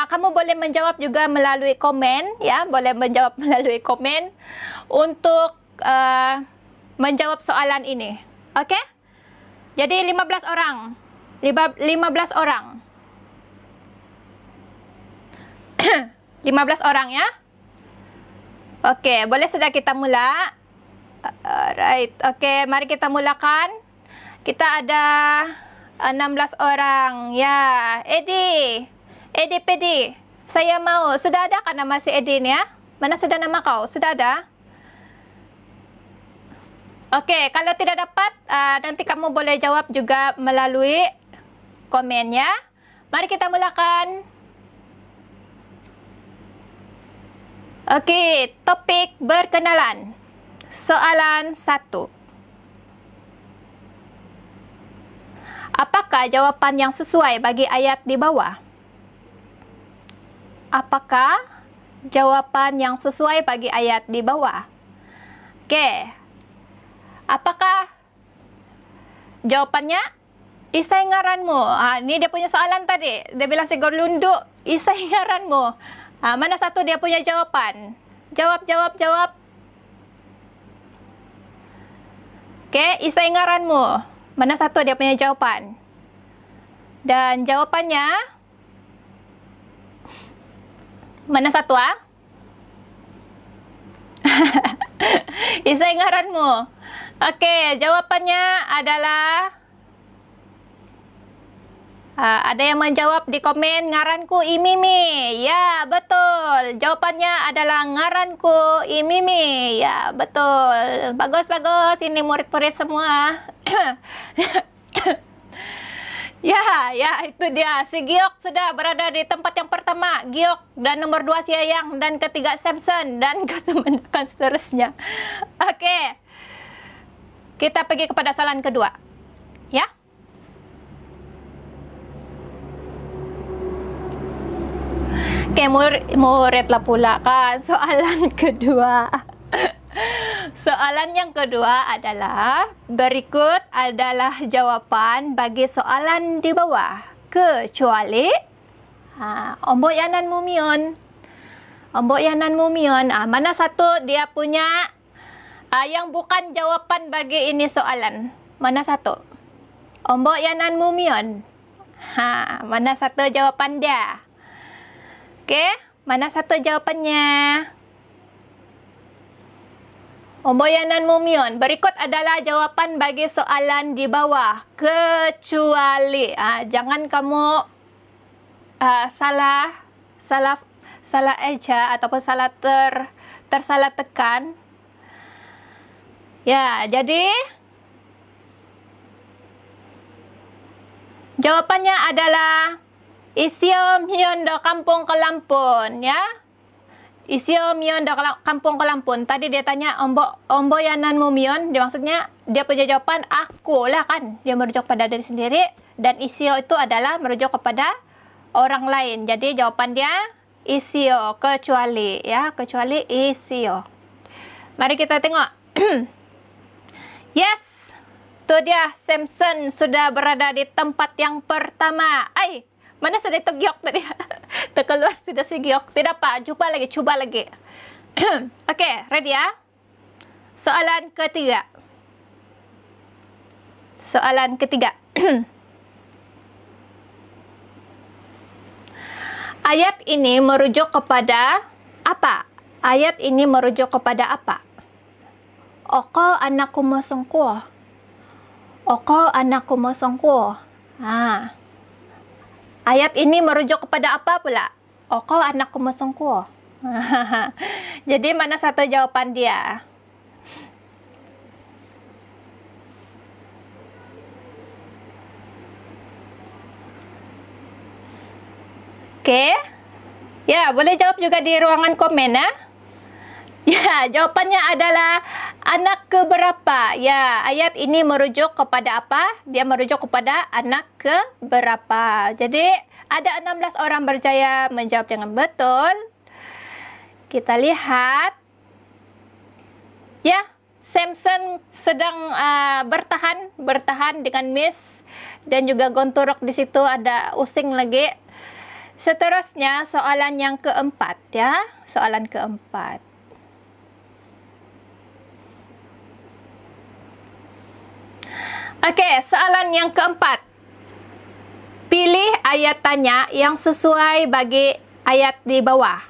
[SPEAKER 2] Kamu boleh menjawab juga melalui komen, ya, boleh menjawab melalui komen untuk menjawab soalan ini. Oke? Jadi 15 orang. 15 orang. 15 orang ya. Oke, boleh sudah kita mula. Alright, oke, mari kita mulakan. Kita ada 16 orang. Ya, Edi, Pedi. Saya mau. Sudah ada kan nama si Edi ini ya? Mana sudah nama kau? Sudah ada? Oke, kalau tidak dapat, nanti kamu boleh jawab juga melalui komennya. Mari kita mulakan. Oke, topik berkenalan. Soalan 1. Apakah jawapan yang sesuai bagi ayat di bawah? Apakah jawapan yang sesuai bagi ayat di bawah? Oke. Apakah jawapannya? Isai ngaranmu. Ini dia punya soalan tadi. Dia bilang si Gorlundu, isai ngaranmu. Mana satu dia punya jawapan? Jawab. Oke, isai ngaranmu. Mana satu dia punya jawapan? Dan jawapannya mana satu isai ngaranmu. Oke, jawabannya adalah ada yang menjawab di komen ngaranku Imimi. Ya, betul. Jawabannya adalah ngaranku Imimi. Ya, betul. Bagus. Ini murid-murid semua. Ya, itu dia. Si Giok sudah berada di tempat yang pertama. Giok. Dan nomor 2 si Ayang. Dan ketiga Samson. Dan kesemendakan seterusnya. Oke. Kita pergi kepada soalan kedua. Ya. Oke, murid lah pula kan. Soalan kedua. Soalan yang kedua adalah, berikut adalah jawapan bagi soalan di bawah. Kecuali Ombok Yanan Mumion. Mana satu dia punya yang bukan jawapan bagi ini soalan? Mana satu? Ombok Yanan Mumion. Mana satu jawapan dia? Oke, mana satu jawapannya? Ombok Yanan Mumion. Berikut adalah jawapan bagi soalan di bawah. Kecuali, jangan kamu salah eja ataupun tersalah tekan. Ya, jadi jawabannya adalah Isio Mion do Kampung ke Lampun, ya. Isio Mion do Kampung ke Lampun. Tadi dia tanya Ombok Yanan Mumion, dia maksudnya dia punya jawaban aku lah kan. Dia merujuk pada diri sendiri, dan Isio itu adalah merujuk kepada orang lain. Jadi jawapan dia isio, kecuali ya, kecuali isio. Mari kita tengok. Yes, tu dia, Samson sudah berada di tempat yang pertama. Mana sudah itu giok tadi? Terkeluar sudah si giok. Tidak Pak, cuba lagi. Okey, ready ya? Soalan ketiga. Ayat ini merujuk kepada apa? Oko anakku masongko. Ayat ini merujuk kepada apa pula? Oko anakku masongko. Jadi mana satu jawapan dia? Okey. Ya, boleh jawab juga di ruangan komen ya. Ya, jawapannya adalah anak keberapa. Ya, ayat ini merujuk kepada apa? Dia merujuk kepada anak keberapa. Jadi, ada 16 orang berjaya menjawab dengan betul. Kita lihat. Ya, Samson sedang bertahan dengan miss dan juga gontorok di situ, ada using lagi. Seterusnya soalan yang keempat ya, soalan keempat. Okey, soalan yang keempat. Pilih ayat tanya yang sesuai bagi ayat di bawah.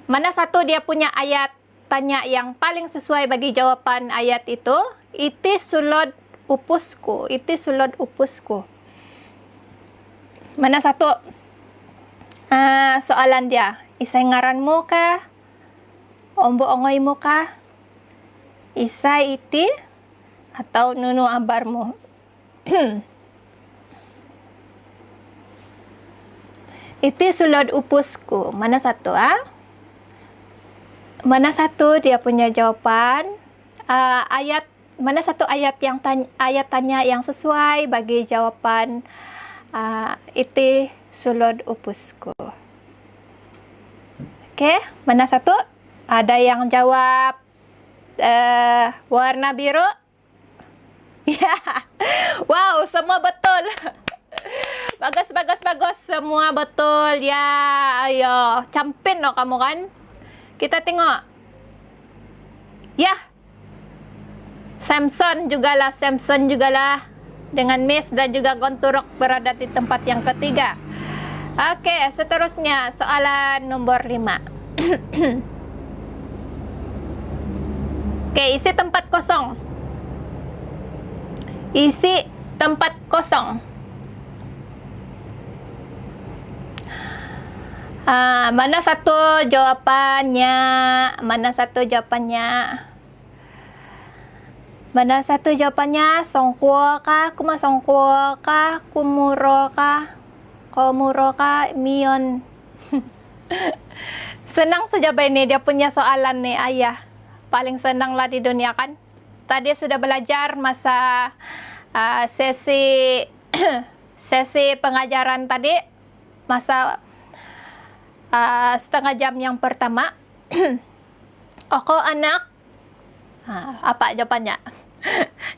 [SPEAKER 2] Mana satu dia punya ayat tanya yang paling sesuai bagi jawapan ayat itu? Iti sulod upusku. Mana satu soalan dia? Isay ngaranmu kah? Ombo ongoymu kah? Isay iti atau nunu abarmu? Iti sulod upusku. Mana satu Mana satu dia punya jawapan? Mana satu ayat yang tanya yang sesuai bagi jawapan iti sulod upusku. Okey, mana satu? Ada yang jawab warna biru. Ya. Wow, semua betul. Bagus. Semua betul. Ya, ayo. Campin loh kamu kan. Kita tengok. Ya. Samson jugalah. Dengan miss dan juga gonturok berada di tempat yang ketiga. Okey, seterusnya soalan nombor 5. Okey, isi tempat kosong. Mana satu jawapannya? Songkuo kah? Kumasongkuo kah? Kumuro kah? Komuro kah? Mion. Senang saja ini dia punya soalan nih, ayah. Paling senang lah di dunia kan. Tadi sudah belajar masa sesi pengajaran tadi, masa setengah jam yang pertama. Oko anak. Apa jawabannya?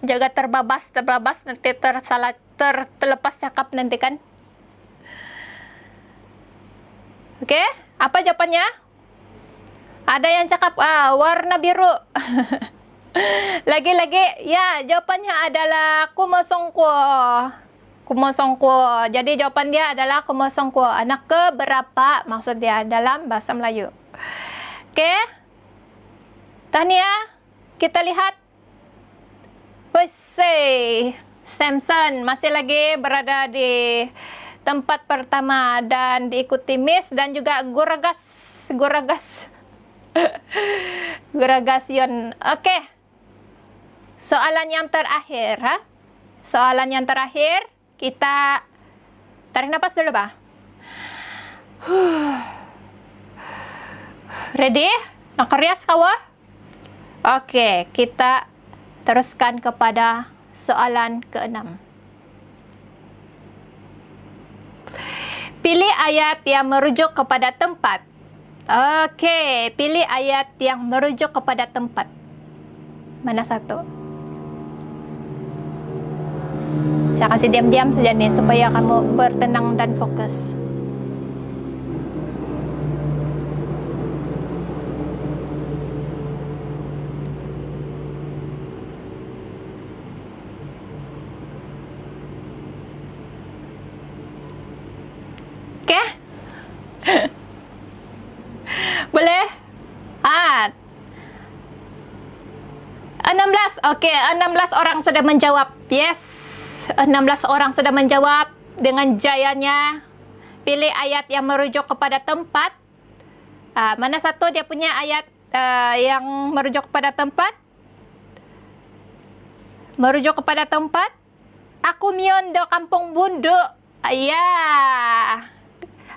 [SPEAKER 2] Jaga terbabas nanti terlepas cakap nanti kan. Oke, apa jawabannya? Ada yang cakap warna biru. Lagi-lagi ya, jawapannya adalah kumosongko. Jadi jawapan dia adalah kumosongko. Anak ke berapa maksud dia dalam bahasa Melayu. Oke. Tahniah. Kita lihat. Samson masih lagi berada di tempat pertama dan diikuti Miss dan juga Guragas Yon. Oke. Soalan yang terakhir, kita tarik nafas dulu, Pak. Ready? Nakarias kawa? Oke, kita teruskan kepada soalan ke-6. Pilih ayat yang merujuk kepada tempat. Okey, pilih ayat yang merujuk kepada tempat. Mana satu? Saya kasih diam-diam saja nih supaya kamu bertenang dan fokus. Okey? Boleh? 16. Okey, 16 orang sudah menjawab. Yes. 16 orang sudah menjawab dengan jayanya. Pilih ayat yang merujuk kepada tempat. Mana satu dia punya ayat yang merujuk kepada tempat? Merujuk kepada tempat. Aku miondo kampung bunduk. Ya.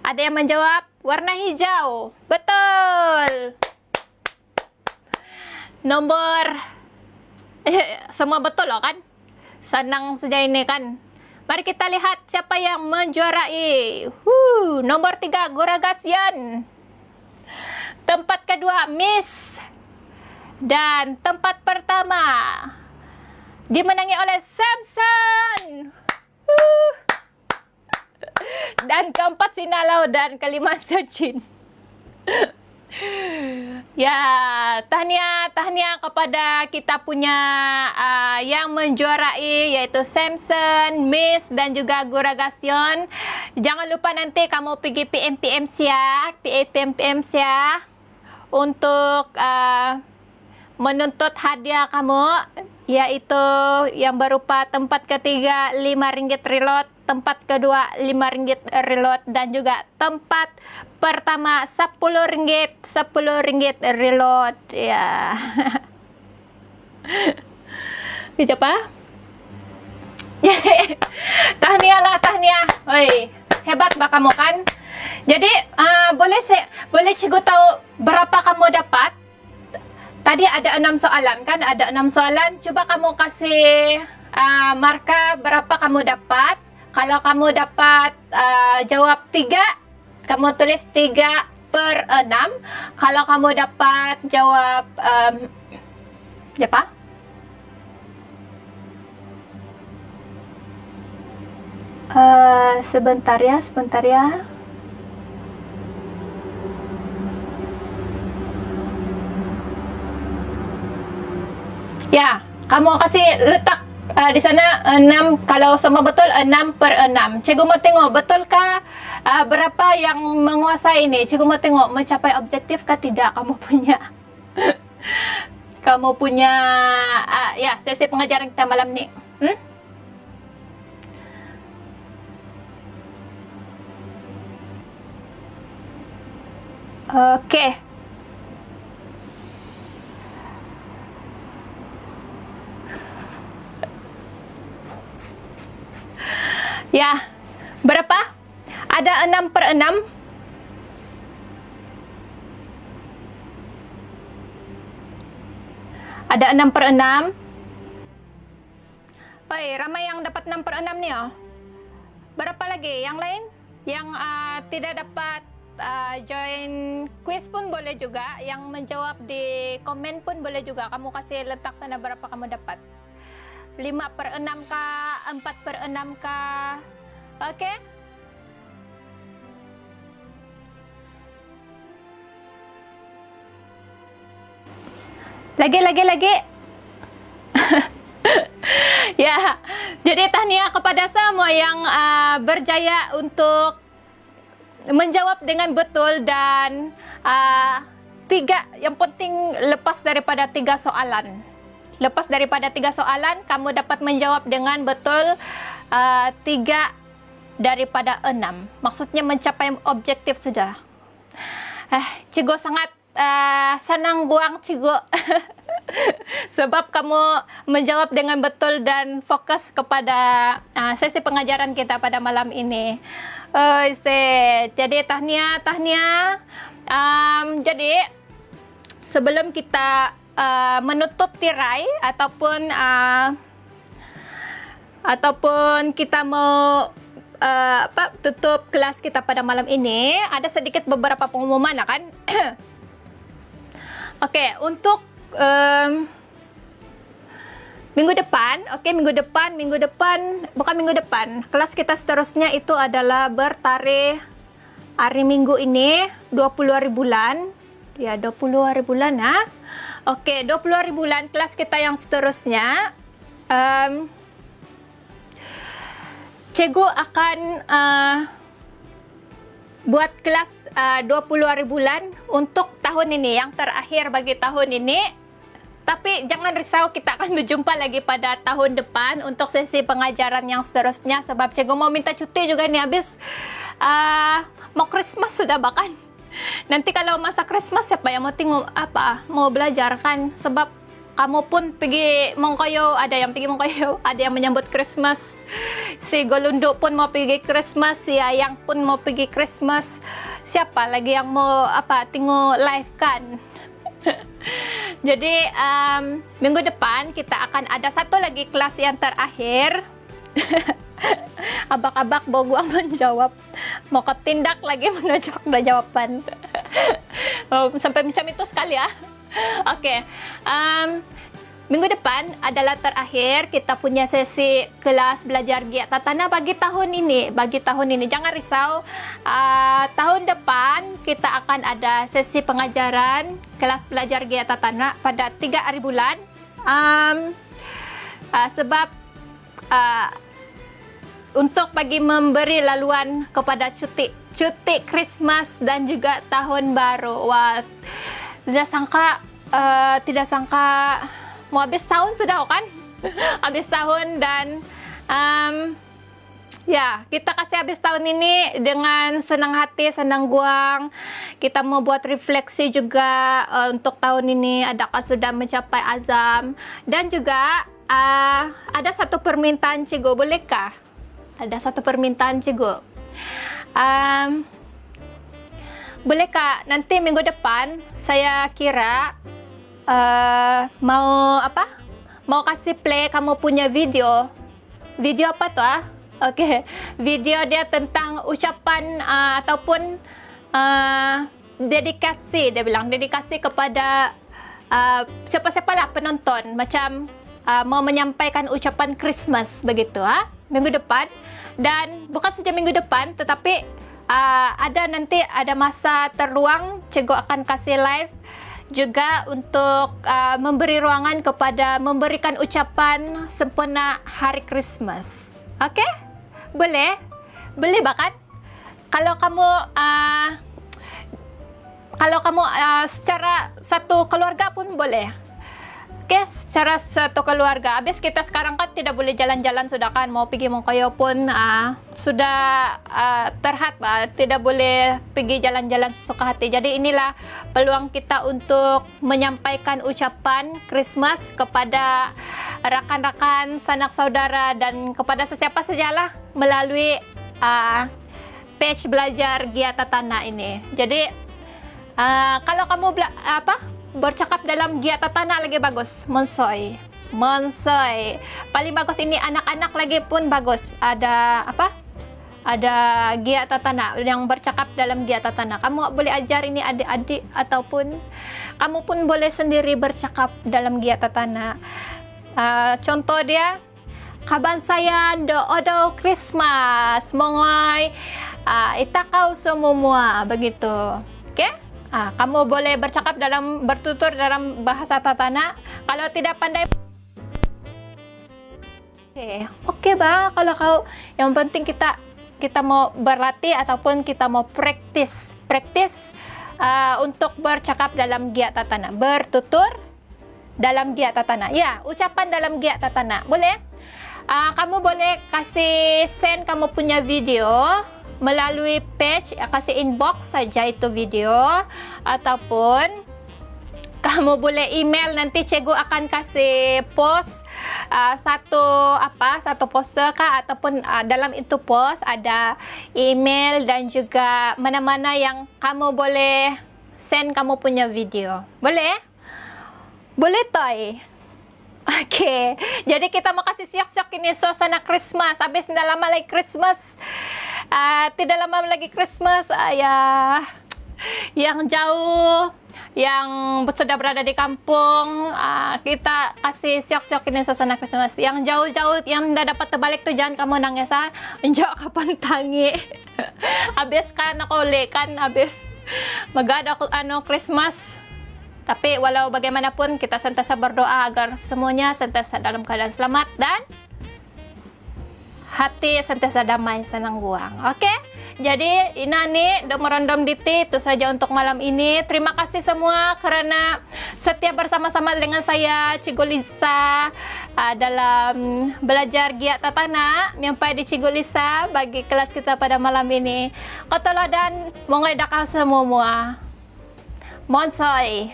[SPEAKER 2] Ada yang menjawab warna hijau. Betul. Nomor semua betul loh kan? Senang saja ini kan. Mari kita lihat siapa yang menjuarai. Nomor 3 Guragasian. Tempat kedua Miss. Dan tempat pertama dimenangi oleh Samson. Dan keempat Sinalau dan kelima Sochin. Ya, tahniah kepada kita punya yang menjuarai yaitu Samson, Miss dan juga Guragasion. Jangan lupa nanti kamu pergi PM ya, untuk menuntut hadiah kamu, yaitu yang berupa tempat ketiga RM5 reload, tempat kedua RM5 reload, dan juga tempat pertama RM10 reload. Ya. Siapa? Tahniah. Oi, hebat bah kamu kan? Jadi boleh cikgu tahu berapa kamu dapat? Tadi ada 6 soalan kan? Ada 6 soalan. Coba kamu kasih marka berapa kamu dapat. Kalau kamu dapat jawab 3, kamu tulis 3/6. Kalau kamu dapat jawab apa? Sebentar ya. Ya, kamu kasih letak di sana 6, kalau semua betul 6/6. Cikgu mau tengok betulkah berapa yang menguasai ini. Cikgu mau tengok mencapai objektif kah tidak kamu punya. Kamu punya ya sesi pengajaran kita malam ni. Okey. Ya, berapa? Ada 6/6. Ada 6/6. Oi, ramai yang dapat 6/6 ni oh. Berapa lagi? Yang lain? Yang tidak dapat join quiz pun boleh juga. Yang menjawab di komen pun boleh juga. Kamu kasih letak sana berapa kamu dapat. 5/6 kah? 4/6 kah? Okey? Lagi. Ya, jadi tahniah kepada semua yang berjaya untuk menjawab dengan betul dan 3, yang penting lepas daripada 3 soalan. Lepas daripada 3 soalan, kamu dapat menjawab dengan betul 3 daripada 6. Maksudnya mencapai objektif sudah. Cikgu sangat senang buang cikgu. Sebab kamu menjawab dengan betul dan fokus kepada sesi pengajaran kita pada malam ini. Jadi tahniah. Jadi sebelum kita menutup tirai ataupun kita mau tutup kelas kita pada malam ini, ada sedikit beberapa pengumuman ya kan. Oke, untuk minggu depan, bukan minggu depan, kelas kita seterusnya itu adalah bertarikh hari Minggu ini 20 hari bulan. Ya, 20 hari bulan ya. Oke, 20 hari bulan kelas kita yang seterusnya. Cikgu akan buat kelas 20 hari bulan untuk tahun ini, yang terakhir bagi tahun ini. Tapi jangan risau, kita akan berjumpa lagi pada tahun depan untuk sesi pengajaran yang seterusnya. Sebab cikgu mau minta cuti juga nih, habis mau Christmas sudah bahkan. Nanti kalau masa Christmas siapa yang mau tengok mau belajar kan? Sebab kamu pun pergi Mongkoyo, ada yang pergi Mongkoyo, ada yang menyambut Christmas. Si Golunduk pun mau pergi Christmas, si Ayang pun mau pergi Christmas. Siapa lagi yang mau tengok live kan? Jadi minggu depan kita akan ada satu lagi kelas yang terakhir. Abak-abak Boguang menjawab, mau ketindak lagi menojok dan jawaban. Sampai macam itu sekali ya. Oke, minggu depan adalah terakhir kita punya sesi kelas belajar Giat Tatana bagi tahun ini. Jangan risau, tahun depan kita akan ada sesi pengajaran kelas belajar Giat Tatana pada 3 hari bulan. Sebab untuk bagi memberi laluan kepada cuti Christmas dan juga tahun baru. Wah, tidak sangka mau habis tahun sudah kan? Habis tahun dan ya, kita kasih habis tahun ini dengan senang hati, senang guang. Kita mau buat refleksi juga untuk tahun ini, adakah sudah mencapai azam. Dan juga ada satu permintaan cikgu, bolehkah? Ada satu permintaan cikgu. Bolehkah nanti minggu depan saya kira mau kasih play kamu punya video apa tuh Oke, video dia tentang ucapan ataupun dedikasi, dia bilang dedikasi kepada siapa-siapa lah penonton, macam mau menyampaikan ucapan Christmas begitu minggu depan. Dan bukan saja minggu depan, tetapi nanti ada masa terluang, cikgu akan kasih live juga untuk memberi ruangan kepada memberikan ucapan sempurna hari Christmas. Oke? Boleh bahkan kalau kamu secara satu keluarga pun boleh. Oke, secara satu keluarga. Habis kita sekarang kan tidak boleh jalan-jalan sudah kan, mau pergi Mongkoyo pun sudah terhad, tidak boleh pergi jalan-jalan sesuka hati. Jadi inilah peluang kita untuk menyampaikan ucapan Christmas kepada rakan-rakan, sanak saudara dan kepada sesiapa sajalah melalui page belajar Giat Tatana ini. Jadi kalau kamu bercakap dalam Giat Tatana lagi bagus, Monsoy. Paling bagus ini anak-anak lagi pun bagus. Ada Giat Tatana yang bercakap dalam Giat Tatana. Kamu boleh ajar ini adik-adik ataupun kamu pun boleh sendiri bercakap dalam Giat Tatana. Contoh dia, kabansayan do Christmas, mongoy itakau semua begitu. Oke? Kamu boleh bertutur dalam bahasa Tatana. Kalau tidak pandai, oke ba, kalau yang penting kita mau berlatih ataupun kita mau praktis untuk bercakap dalam Giat Tatana, bertutur dalam Giat Tatana. Ya, ucapan dalam Giat Tatana. Boleh? Kamu boleh kasih send kamu punya video melalui page, kasih inbox saja itu video, ataupun kamu boleh email, nanti cikgu akan kasih post satu poster kah, ataupun dalam itu post ada email dan juga mana-mana yang kamu boleh send kamu punya video. Boleh? Boleh toy? Oke, jadi kita mau kasih siok-siok ini suasana Christmas. Habis tidak lama lagi Christmas. Tidak lama lagi Christmas, ya. Yang jauh, yang sudah berada di kampung, kita kasih siok-siok ini suasana Christmas. Yang jauh-jauh, yang tidak dapat terbalik tuh jangan kamu nangis, Enjak kapan tangi. Habis kan aku kan habis magada aku Christmas. Tapi walau bagaimanapun kita sentiasa berdoa agar semuanya sentiasa dalam keadaan selamat dan hati sentiasa damai, senang guang. Oke? Jadi inani merondom diti itu saja untuk malam ini. Terima kasih semua karena setia bersama-sama dengan saya Cigo Lisa dalam belajar Giat Tatana nyampai di Cigo Lisa bagi kelas kita pada malam ini. Keteladan mengedakah semua. Monsoy.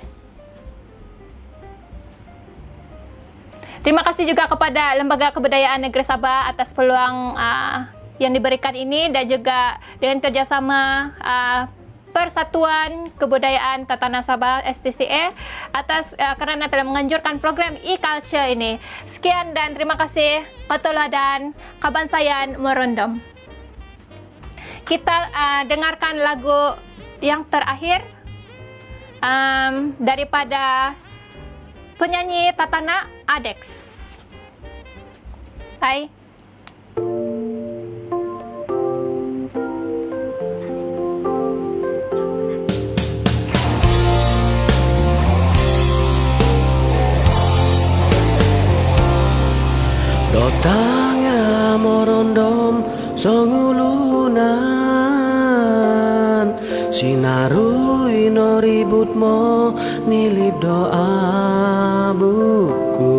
[SPEAKER 2] Terima kasih juga kepada Lembaga Kebudayaan Negeri Sabah atas peluang yang diberikan ini dan juga dengan kerjasama Persatuan Kebudayaan Tatana Sabah STCE atas karena telah menganjurkan program e-culture ini. Sekian dan terima kasih. Patulah dan Kabansayan Merondom. Kita dengarkan lagu yang terakhir daripada penyanyi Tatana Adex. Hai.
[SPEAKER 4] Dotanga morondom songulunan sinarui no ributmo nilip doa buku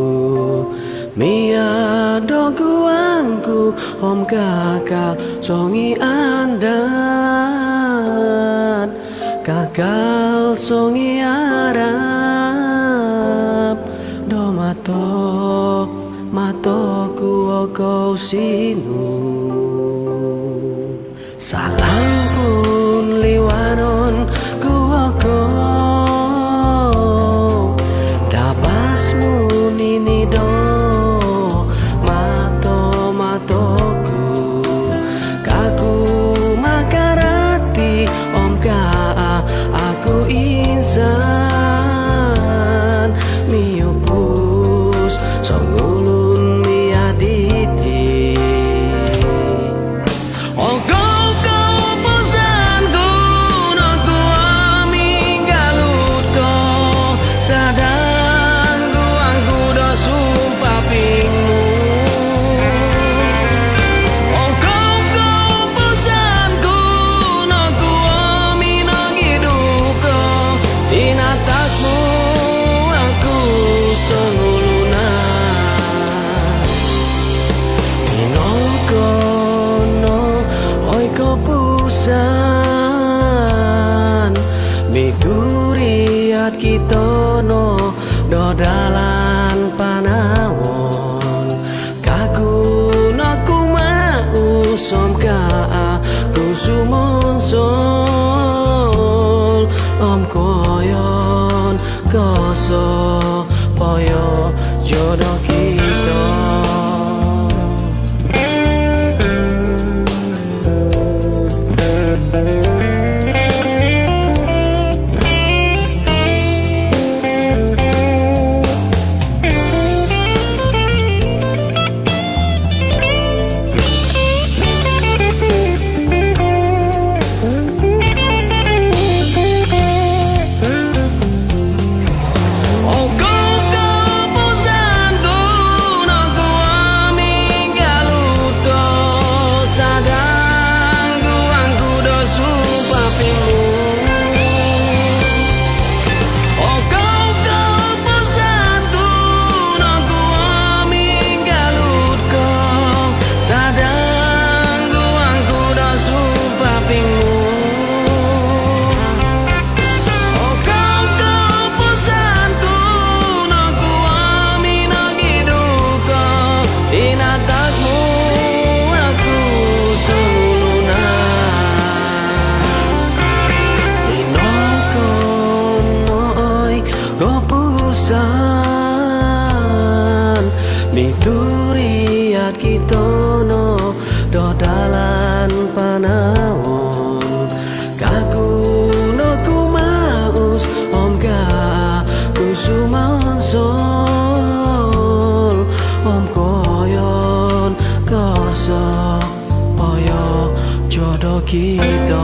[SPEAKER 4] Mia doguangku om kakak songi andan kakal songi arab do matoku kau sinu salam pun liwanon kuoko dabasmu nini do matoku kaku makarati om ka aku insan miopus songulun miaditi oh kau pesanku aku aminggalut kau sadang guangku do sumpah pingmu oh kau pesanku aku aminang hidup kau inatasmu aku sengulunan inongkono oi kau pusan mikuriat kita no dodalan panawon kaku naku mau som ka aku sumon sol om koyon koso poyo jodoh kita oh kita